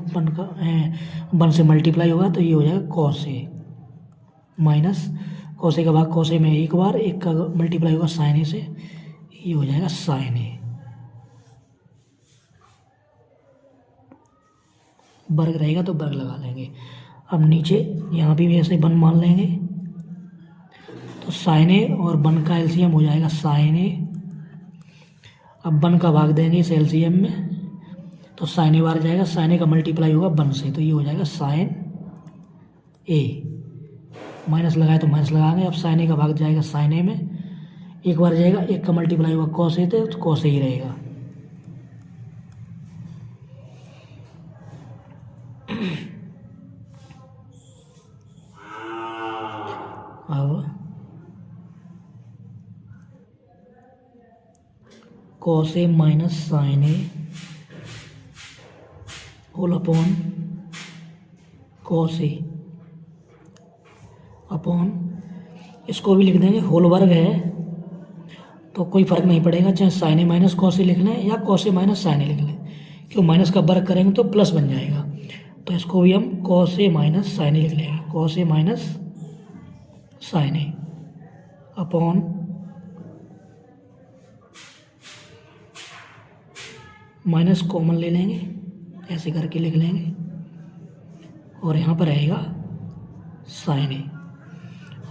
1 से मल्टीप्लाई होगा तो ये हो जाएगा कॉस ए माइनस कॉस ए का भाग कॉस ए में एक बार, एक का मल्टीप्लाई होगा साइन ए से, ये हो जाएगा साइन ए। वर्ग रहेगा तो वर्ग लगा लेंगे। अब नीचे यहाँ भी ऐसे 1 मान लेंगे, तो साइन ए और 1 का एलसीएम हो जाएगा साइन ए। अब 1 का भाग देंगे इस एलसीएम में, तो साइन ए बार जाएगा, साइन ए का मल्टीप्लाई होगा 1 से, तो ये हो जाएगा साइन ए। माइनस लगाए तो माइनस लगाएंगे। अब साइन ए का भाग जाएगा साइन ए में, एक बार जाएगा, एक का मल्टीप्लाई होगा कॉस ए, तो कॉस ए ही रहेगा। अब cos A minus sine A whole upon cos A upon, इसको भी लिख देंगे, होल वर्ग है तो कोई फर्क नहीं पड़ेगा, चाहे साइन ए माइनस कॉस ए लिख लें या कॉस ए माइनस साइन ए लिख लें, क्यों माइनस का वर्ग करेंगे तो प्लस बन जाएगा। तो इसको भी हम कॉस ए माइनस साइन ए लिख लेंगे, cos A minus sine A upon minus common ले लेंगे, ऐसे करके लिख लेंगे, और यहाँ पर रहेगा साइन ए।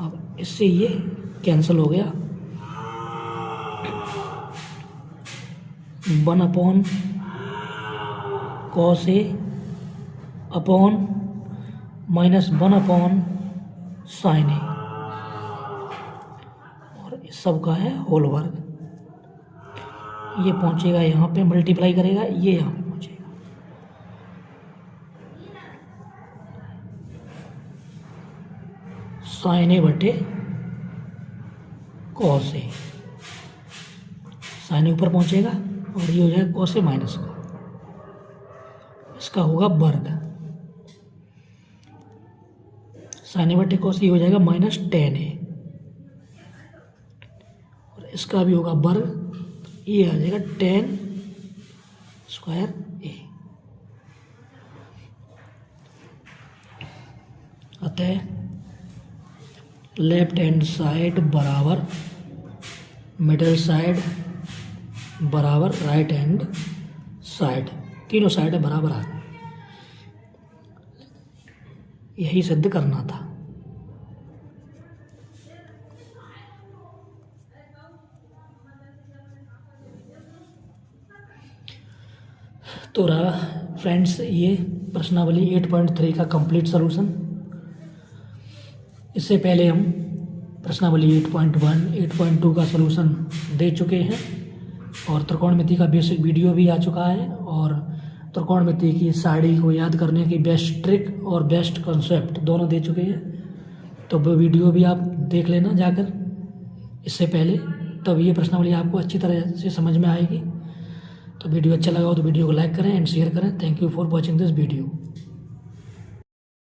अब इससे ये कैंसिल हो गया, 1 upon cos A upon minus 1 upon sine ए, और इस सब का है होल वर्ग। ये पहुंचेगा यहाँ पे, मल्टीप्लाई करेगा, ये यहाँ पे पहुंचेगा। साइन ए बटे कॉस ए, साइन ए ऊपर पहुंचेगा और ये हो जाएगा कॉस ए माइनस का, इसका होगा वर्ग। साइन ए बटे कॉस ए हो जाएगा माइनस टेन ए, और इसका भी होगा वर्ग, ये आ जाएगा 10 स्क्वायर ए। अतः लेफ्ट हैंड साइड बराबर मिडिल साइड बराबर राइट हैंड साइड, तीनों साइड बराबर आ, यही सिद्ध करना था। तो रहा फ्रेंड्स ये प्रश्नावली 8.3 का कंप्लीट सॉल्यूशन। इससे पहले हम प्रश्नावली 8.1, 8.2 का सॉल्यूशन दे चुके हैं, और त्रिकोणमिति का बेसिक वीडियो भी आ चुका है, और त्रिकोणमिति की साड़ी को याद करने की बेस्ट ट्रिक और बेस्ट कॉन्सेप्ट दोनों दे चुके हैं। तो वो वीडियो भी आप देख लेना जाकर इससे पहले, तब ये प्रश्नावली आपको अच्छी तरह से समझ में आएगी। तो वीडियो अच्छा लगा हो तो वीडियो को लाइक करें एंड शेयर करें। Thank you for watching this video.